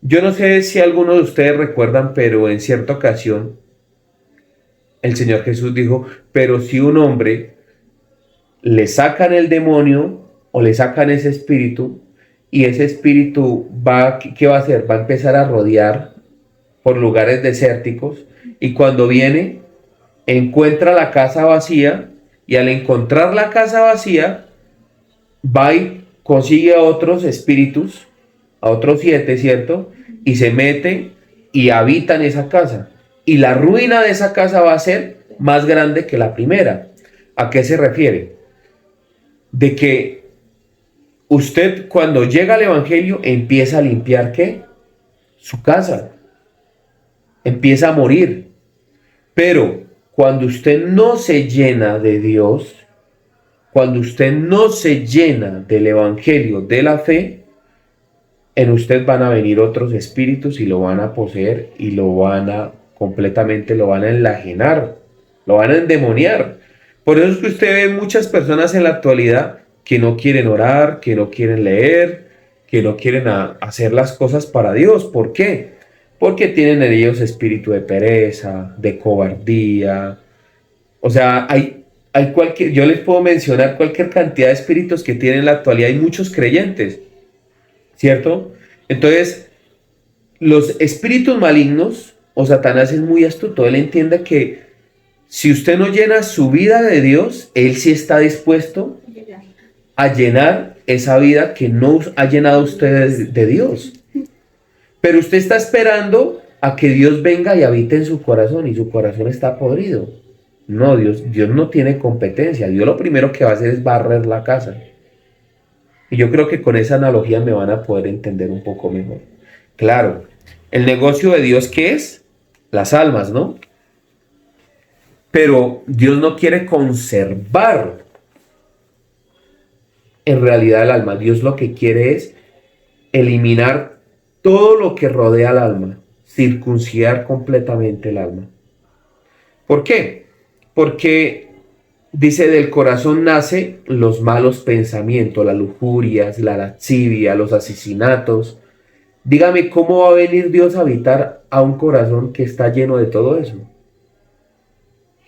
Yo no sé si algunos de ustedes recuerdan, pero en cierta ocasión el Señor Jesús dijo, pero si un hombre le sacan el demonio o le sacan ese espíritu y ese espíritu ¿qué va a hacer? Va a empezar a rodear por lugares desérticos y cuando viene encuentra la casa vacía y al encontrar la casa vacía va y consigue a otros espíritus, a otros 7, ¿cierto? Y se mete y habita en esa casa. Y la ruina de esa casa va a ser más grande que la primera. ¿A qué se refiere? De que usted cuando llega al Evangelio empieza a limpiar ¿qué? Su casa. Empieza a morir. Pero cuando usted no se llena de Dios, cuando usted no se llena del Evangelio, de la fe, en usted van a venir otros espíritus y lo van a poseer y lo van a enajenar, lo van a endemoniar. Por eso es que usted ve muchas personas en la actualidad que no quieren orar, que no quieren leer, que no quieren hacer las cosas para Dios. ¿Por qué? Porque tienen en ellos espíritu de pereza, de cobardía. O sea, yo les puedo mencionar cualquier cantidad de espíritus que tienen en la actualidad. Hay muchos creyentes, ¿cierto? Entonces, los espíritus malignos, o Satanás es muy astuto. Él entiende que si usted no llena su vida de Dios, él sí está dispuesto a llenar esa vida que no ha llenado usted de Dios. Pero usted está esperando a que Dios venga y habite en su corazón y su corazón está podrido. No, Dios no tiene competencia. Dios lo primero que va a hacer es barrer la casa. Y yo creo que con esa analogía me van a poder entender un poco mejor. Claro, el negocio de Dios, ¿qué es? Las almas, ¿no? Pero Dios no quiere conservar en realidad el alma. Dios lo que quiere es eliminar todo lo que rodea al alma, circuncidar completamente el alma. ¿Por qué? Porque dice, del corazón nace los malos pensamientos, las lujurias, la lascivia, los asesinatos. Dígame, ¿cómo va a venir Dios a habitar a un corazón que está lleno de todo eso?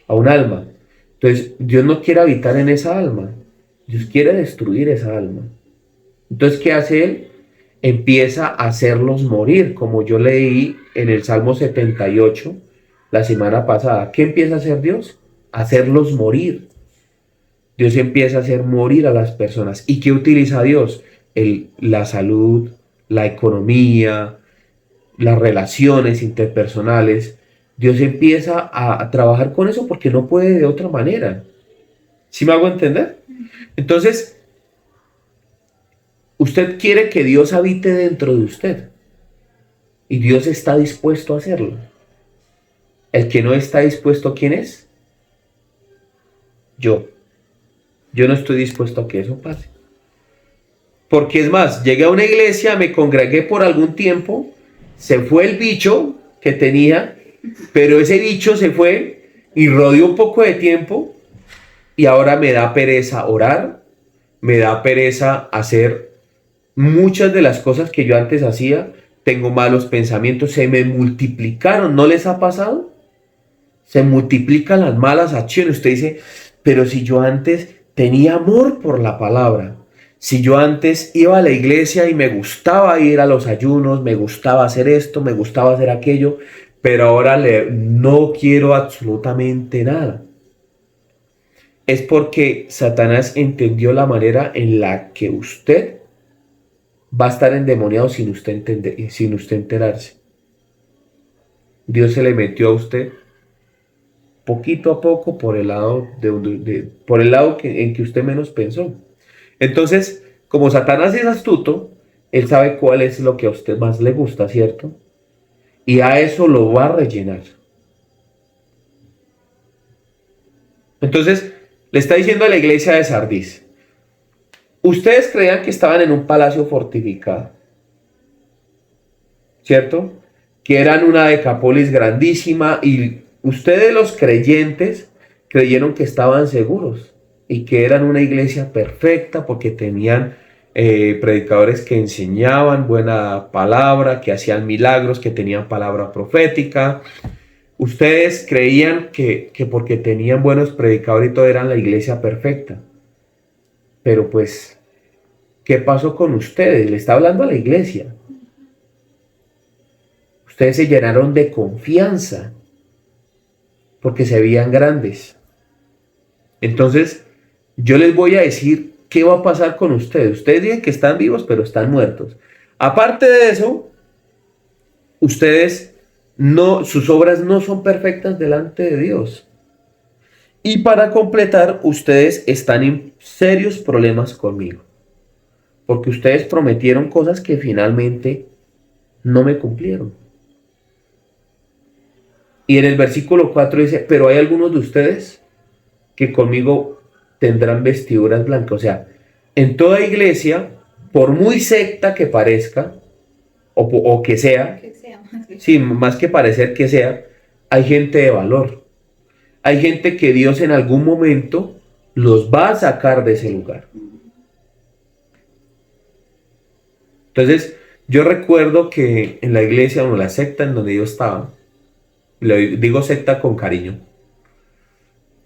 A un alma. Entonces, Dios no quiere habitar en esa alma. Dios quiere destruir esa alma. Entonces, ¿qué hace Él? Empieza a hacerlos morir, como yo leí en el Salmo 78 la semana pasada. ¿Qué empieza a hacer Dios? Hacerlos morir. Dios empieza a hacer morir a las personas. ¿Y qué utiliza Dios? La salud, la economía, las relaciones interpersonales. Dios empieza a trabajar con eso porque no puede de otra manera. ¿Sí me hago entender? Entonces, Usted quiere que Dios habite dentro de usted. Y Dios está dispuesto a hacerlo. El que no está dispuesto, ¿quién es? Yo. Yo no estoy dispuesto a que eso pase. Porque es más, llegué a una iglesia, me congregué por algún tiempo, se fue el bicho que tenía, pero ese bicho se fue y rodeó un poco de tiempo y ahora me da pereza orar, me da pereza hacer muchas de las cosas que yo antes hacía, tengo malos pensamientos, se me multiplicaron, ¿no les ha pasado? Se multiplican las malas acciones. Usted dice, pero si yo antes tenía amor por la palabra, si yo antes iba a la iglesia y me gustaba ir a los ayunos, me gustaba hacer esto, me gustaba hacer aquello, pero ahora no quiero absolutamente nada. Es porque Satanás entendió la manera en la que usted va a estar endemoniado sin usted entender, sin usted enterarse. Dios se le metió a usted poquito a poco por el lado por el lado en que usted menos pensó. Entonces, como Satanás es astuto, él sabe cuál es lo que a usted más le gusta, ¿cierto? Y a eso lo va a rellenar. Entonces, le está diciendo a la iglesia de Sardis, ustedes creían que estaban en un palacio fortificado, ¿cierto? Que eran una Decápolis grandísima y ustedes los creyentes creyeron que estaban seguros y que eran una iglesia perfecta porque tenían predicadores que enseñaban buena palabra, que hacían milagros, que tenían palabra profética. Ustedes creían que porque tenían buenos predicadores y todo eran la iglesia perfecta. Pero pues, ¿qué pasó con ustedes? Le está hablando a la iglesia. Ustedes se llenaron de confianza porque se veían grandes. Entonces, yo les voy a decir qué va a pasar con ustedes. Ustedes dicen que están vivos, pero están muertos. Aparte de eso, ustedes sus obras no son perfectas delante de Dios. Y para completar, ustedes están en serios problemas conmigo. Porque ustedes prometieron cosas que finalmente no me cumplieron. Y en el versículo 4 dice, pero hay algunos de ustedes que conmigo tendrán vestiduras blancas. O sea, en toda iglesia, por muy secta que parezca, o que sea, sí, más que parecer que sea, hay gente de valor. Hay gente que Dios en algún momento los va a sacar de ese lugar. Entonces, yo recuerdo que en la iglesia o en la secta en donde yo estaba, le digo secta con cariño,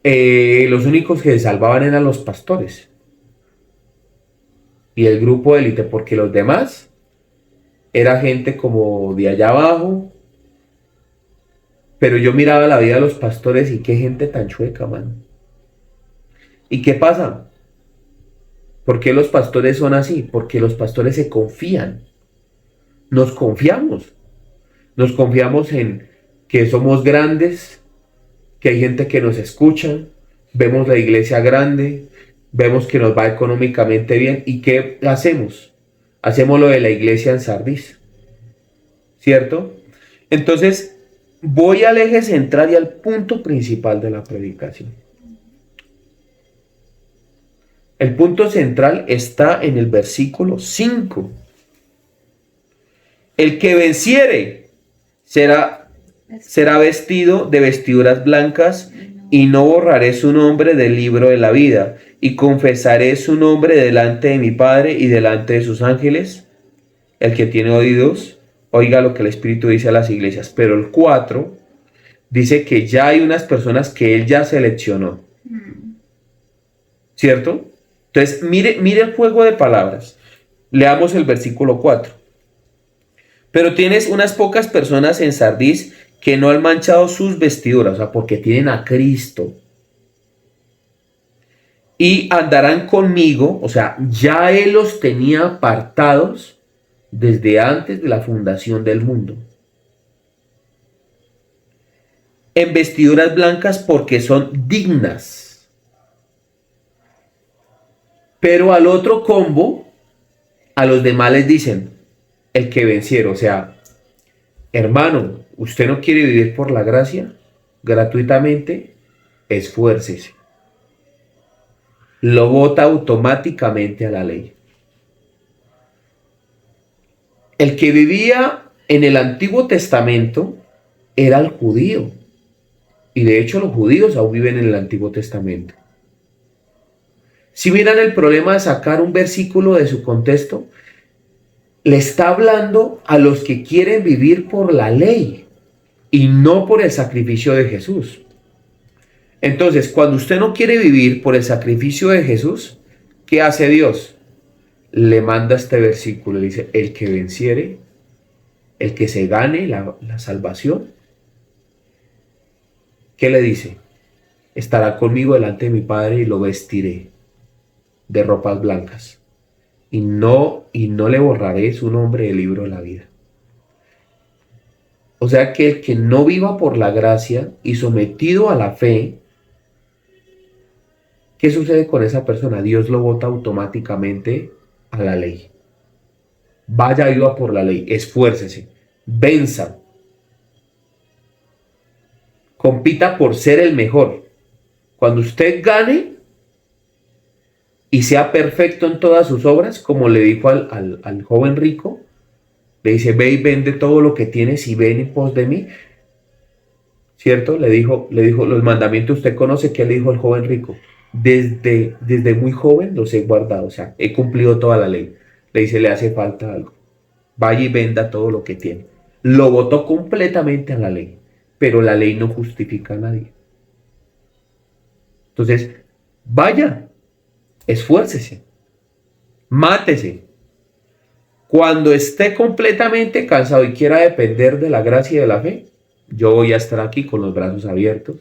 los únicos que se salvaban eran los pastores y el grupo élite, porque los demás era gente como de allá abajo. Pero yo miraba la vida de los pastores y qué gente tan chueca, mano. ¿Y qué pasa? ¿Por qué los pastores son así? Porque los pastores se confían. Nos confiamos. Nos confiamos en que somos grandes, que hay gente que nos escucha, vemos la iglesia grande, vemos que nos va económicamente bien. ¿Y qué hacemos? Hacemos lo de la iglesia en Sardis, ¿cierto? Entonces, voy al eje central y al punto principal de la predicación. El punto central está en el versículo 5. El que venciere será vestido de vestiduras blancas, y no borraré su nombre del libro de la vida, y confesaré su nombre delante de mi Padre y delante de sus ángeles. El que tiene oídos, oiga lo que el Espíritu dice a las iglesias. Pero el 4 dice que ya hay unas personas que él ya seleccionó. ¿Cierto? Entonces, mire el juego de palabras. Leamos el versículo 4. Pero tienes unas pocas personas en Sardis que no han manchado sus vestiduras, o sea, porque tienen a Cristo. Y andarán conmigo, o sea, ya Él los tenía apartados desde antes de la fundación del mundo. En vestiduras blancas porque son dignas. Pero al otro combo a los demás les dicen, el que venciere, o sea, hermano, ¿usted no quiere vivir por la gracia gratuitamente? Esfuércese. Lo bota automáticamente a la ley. El que vivía en el Antiguo Testamento era el judío. Y de hecho los judíos aún viven en el Antiguo Testamento. Si miran el problema de sacar un versículo de su contexto, le está hablando a los que quieren vivir por la ley y no por el sacrificio de Jesús. Entonces, cuando usted no quiere vivir por el sacrificio de Jesús, ¿qué hace Dios? Le manda este versículo, le dice, el que venciere, el que se gane la salvación, ¿qué le dice? Estará conmigo delante de mi Padre y lo vestiré de ropas blancas. Y no le borraré su nombre del libro de la vida. O sea que el que no viva por la gracia y sometido a la fe, ¿qué sucede con esa persona? Dios lo bota automáticamente a la ley. Vaya, viva por la ley, esfuércese, venza, compita por ser el mejor. Cuando usted gane y sea perfecto en todas sus obras, como le dijo al joven rico, le dice, ve y vende todo lo que tienes y ven en pos de mí. ¿Cierto? Le dijo los mandamientos, usted conoce qué le dijo el joven rico. Desde muy joven los he guardado, o sea, he cumplido toda la ley. Le dice, le hace falta algo. Vaya y venda todo lo que tiene. Lo botó completamente a la ley, pero la ley no justifica a nadie. Entonces, vaya, esfuércese, mátese. Cuando esté completamente cansado y quiera depender de la gracia y de la fe, yo voy a estar aquí con los brazos abiertos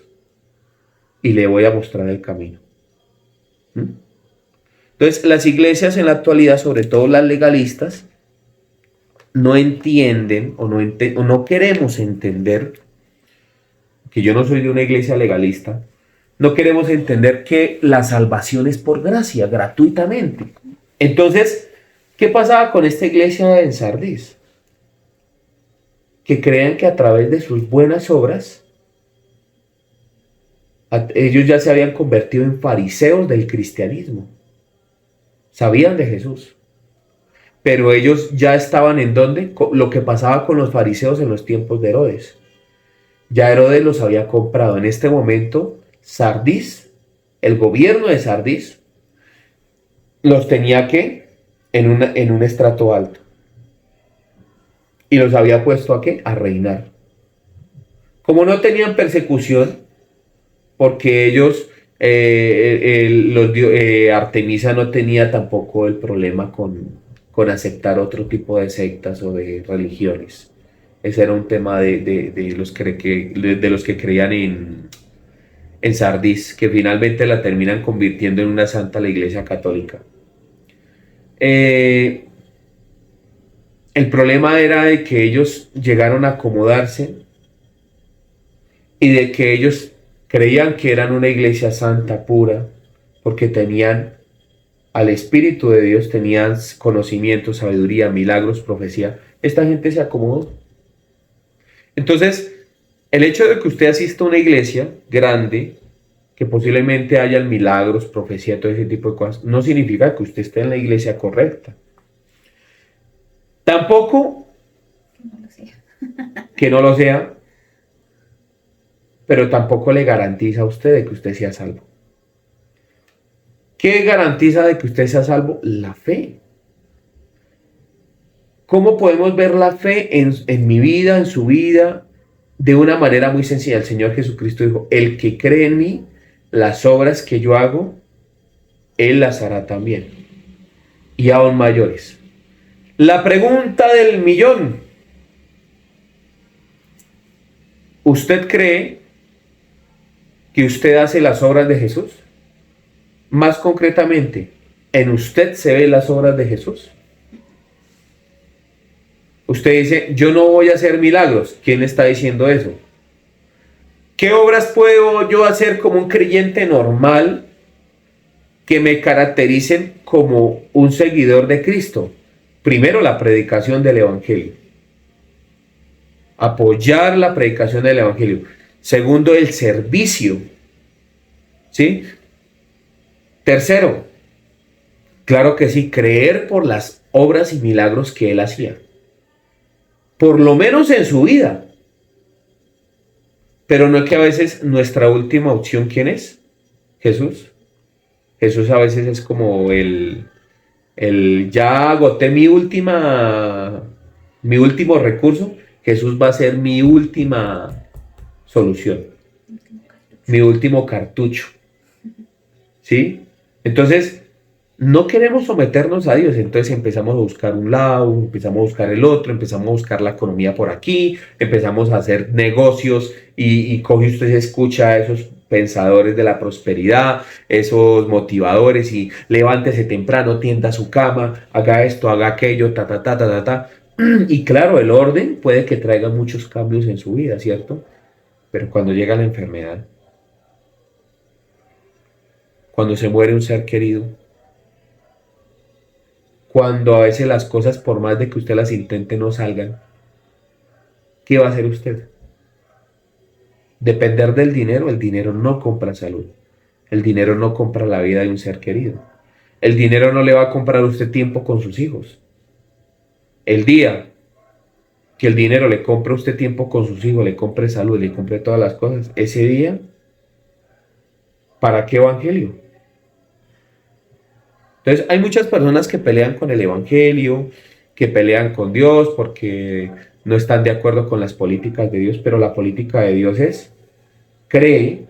y le voy a mostrar el camino. Entonces, las iglesias en la actualidad, sobre todo las legalistas, no entienden o no queremos entender, que yo no soy de una iglesia legalista, no queremos entender que la salvación es por gracia, gratuitamente. Entonces, ¿qué pasaba con esta iglesia en Sardis? Que creían que a través de sus buenas obras, ellos ya se habían convertido en fariseos del cristianismo. Sabían de Jesús. Pero ellos ya estaban en donde, lo que pasaba con los fariseos en los tiempos de Herodes. Ya Herodes los había comprado. En este momento, Sardis, el gobierno de Sardis, los tenía en un estrato alto. Y los había puesto a reinar. Como no tenían persecución, porque ellos, Artemisa no tenía tampoco el problema con aceptar otro tipo de sectas o de religiones. Ese era un tema de los que creían en Sardis, que finalmente la terminan convirtiendo en una santa la Iglesia Católica. El problema era de que ellos llegaron a acomodarse y de que ellos creían que eran una iglesia santa, pura, porque tenían al Espíritu de Dios, tenían conocimiento, sabiduría, milagros, profecía. Esta gente se acomodó. Entonces, el hecho de que usted asista a una iglesia grande, que posiblemente hayan milagros, profecía, todo ese tipo de cosas, no significa que usted esté en la iglesia correcta. Tampoco que no lo sea, pero tampoco le garantiza a usted de que usted sea salvo. ¿Qué garantiza de que usted sea salvo? La fe. ¿Cómo podemos ver la fe en mi vida, en su vida? De una manera muy sencilla. El Señor Jesucristo dijo, el que cree en mí, las obras que yo hago, Él las hará también. Y aún mayores. La pregunta del millón. ¿Usted cree que usted hace las obras de Jesús? Más concretamente, ¿en usted se ven las obras de Jesús? Usted dice, yo no voy a hacer milagros. ¿Quién está diciendo eso? ¿Qué obras puedo yo hacer como un creyente normal que me caractericen como un seguidor de Cristo? primero la predicación del Evangelio. Apoyar la predicación del Evangelio. Segundo, el servicio. ¿Sí? Tercero, claro que sí, creer por las obras y milagros que él hacía. Por lo menos en su vida. Pero no es que a veces nuestra última opción, ¿quién es? Jesús. Jesús a veces es como ya agoté mi último recurso. Jesús va a ser mi última solución, mi último cartucho. ¿Sí? Entonces, no queremos someternos a Dios, entonces empezamos a buscar un lado, empezamos a buscar el otro, empezamos a buscar la economía por aquí, empezamos a hacer negocios y coge usted se escucha a esos pensadores de la prosperidad, esos motivadores y levántese temprano, tienda su cama, haga esto, haga aquello, ta, ta, ta, ta, ta, ta. Y claro, el orden puede que traiga muchos cambios en su vida, ¿cierto? Pero cuando llega la enfermedad, cuando se muere un ser querido, cuando a veces las cosas, por más de que usted las intente, no salgan, ¿qué va a hacer usted? Depender del dinero. El dinero no compra salud. El dinero no compra la vida de un ser querido. El dinero no le va a comprar a usted tiempo con sus hijos. El día que el dinero le compre a usted tiempo con sus hijos, le compre salud, le compre todas las cosas, ese día, ¿para qué evangelio? Entonces, hay muchas personas que pelean con el evangelio, que pelean con Dios porque no están de acuerdo con las políticas de Dios, pero la política de Dios es, cree,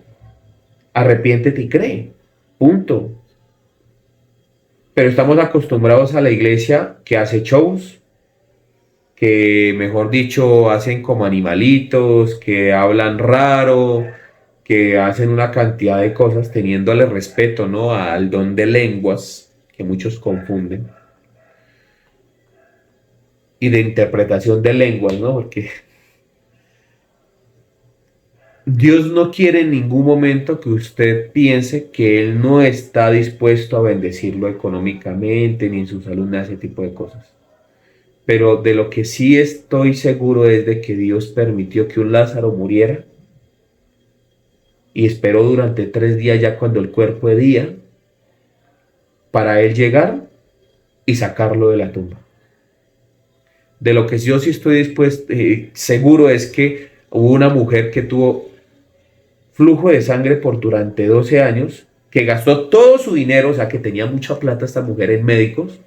arrepiéntete y cree, punto. Pero estamos acostumbrados a la iglesia que hace shows, que mejor dicho hacen como animalitos, que hablan raro, que hacen una cantidad de cosas teniéndole respeto, ¿no? Al don de lenguas, que muchos confunden, y de interpretación de lenguas, ¿no? Porque Dios no quiere en ningún momento que usted piense que Él no está dispuesto a bendecirlo económicamente, ni en su salud, ni ese tipo de cosas. Pero de lo que sí estoy seguro es de que Dios permitió que un Lázaro muriera y esperó durante 3 días ya cuando el cuerpo hedía para Él llegar y sacarlo de la tumba. De lo que yo sí estoy dispuesto, seguro es que hubo una mujer que tuvo flujo de sangre por durante 12 años, que gastó todo su dinero, o sea que tenía mucha plata esta mujer en médicos,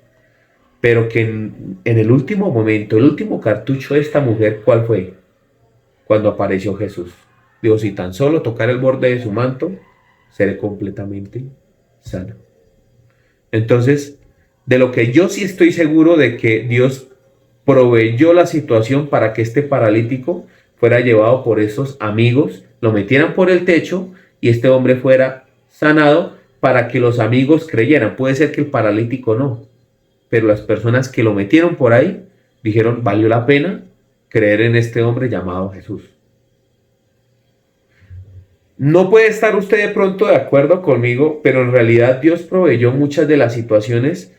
pero que en el último momento, el último cartucho de esta mujer, ¿cuál fue? Cuando apareció Jesús. Dijo, si tan solo tocar el borde de su manto, seré completamente sana. Entonces, de lo que yo sí estoy seguro de que Dios proveyó la situación para que este paralítico fuera llevado por esos amigos, lo metieran por el techo y este hombre fuera sanado para que los amigos creyeran. Puede ser que el paralítico no, pero las personas que lo metieron por ahí dijeron, valió la pena creer en este hombre llamado Jesús. No puede estar usted de pronto de acuerdo conmigo, pero en realidad Dios proveyó muchas de las situaciones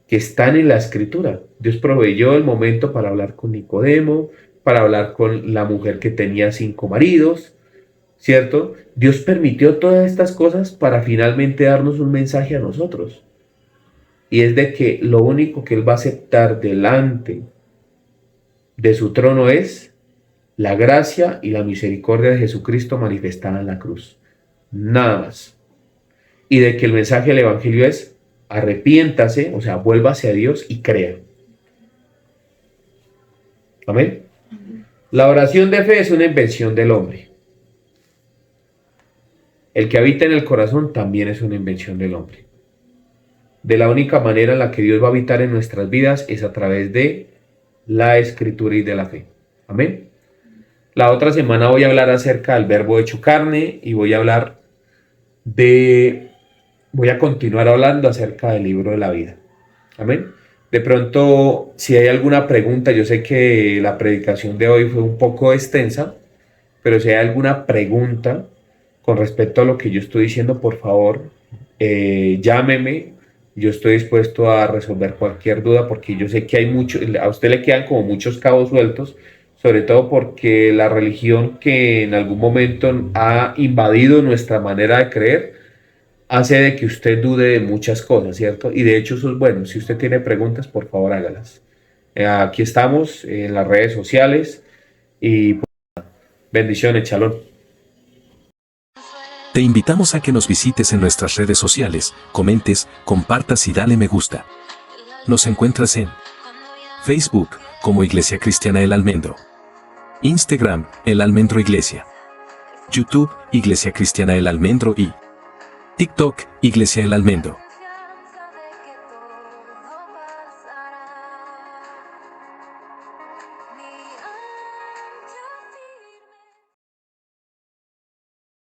que están en la escritura. Dios proveyó el momento para hablar con Nicodemo, para hablar con la mujer que tenía 5 maridos, ¿cierto? Dios permitió todas estas cosas para finalmente darnos un mensaje a nosotros. Y es de que lo único que Él va a aceptar delante de su trono es la gracia y la misericordia de Jesucristo manifestada en la cruz. Nada más. Y de que el mensaje del Evangelio es arrepiéntase, o sea, vuélvase a Dios y crea. Amén. La oración de fe es una invención del hombre. El que habita en el corazón también es una invención del hombre. De la única manera en la que Dios va a habitar en nuestras vidas es a través de la escritura y de la fe. Amén. La otra semana voy a hablar acerca del verbo hecho carne y voy a continuar hablando acerca del libro de la vida. Amén. De pronto, si hay alguna pregunta, yo sé que la predicación de hoy fue un poco extensa, pero si hay alguna pregunta con respecto a lo que yo estoy diciendo, por favor, llámeme, Yo estoy dispuesto a resolver cualquier duda porque yo sé que hay mucho, a usted le quedan como muchos cabos sueltos, sobre todo porque la religión que en algún momento ha invadido nuestra manera de creer hace de que usted dude de muchas cosas, ¿cierto? Y de hecho eso es bueno. Si usted tiene preguntas, por favor hágalas. Aquí estamos en las redes sociales y pues, bendiciones, Chalón. Te invitamos a que nos visites en nuestras redes sociales, comentes, compartas y dale me gusta. Nos encuentras en Facebook como Iglesia Cristiana El Almendro, Instagram El Almendro Iglesia, YouTube Iglesia Cristiana El Almendro y TikTok Iglesia El Almendro.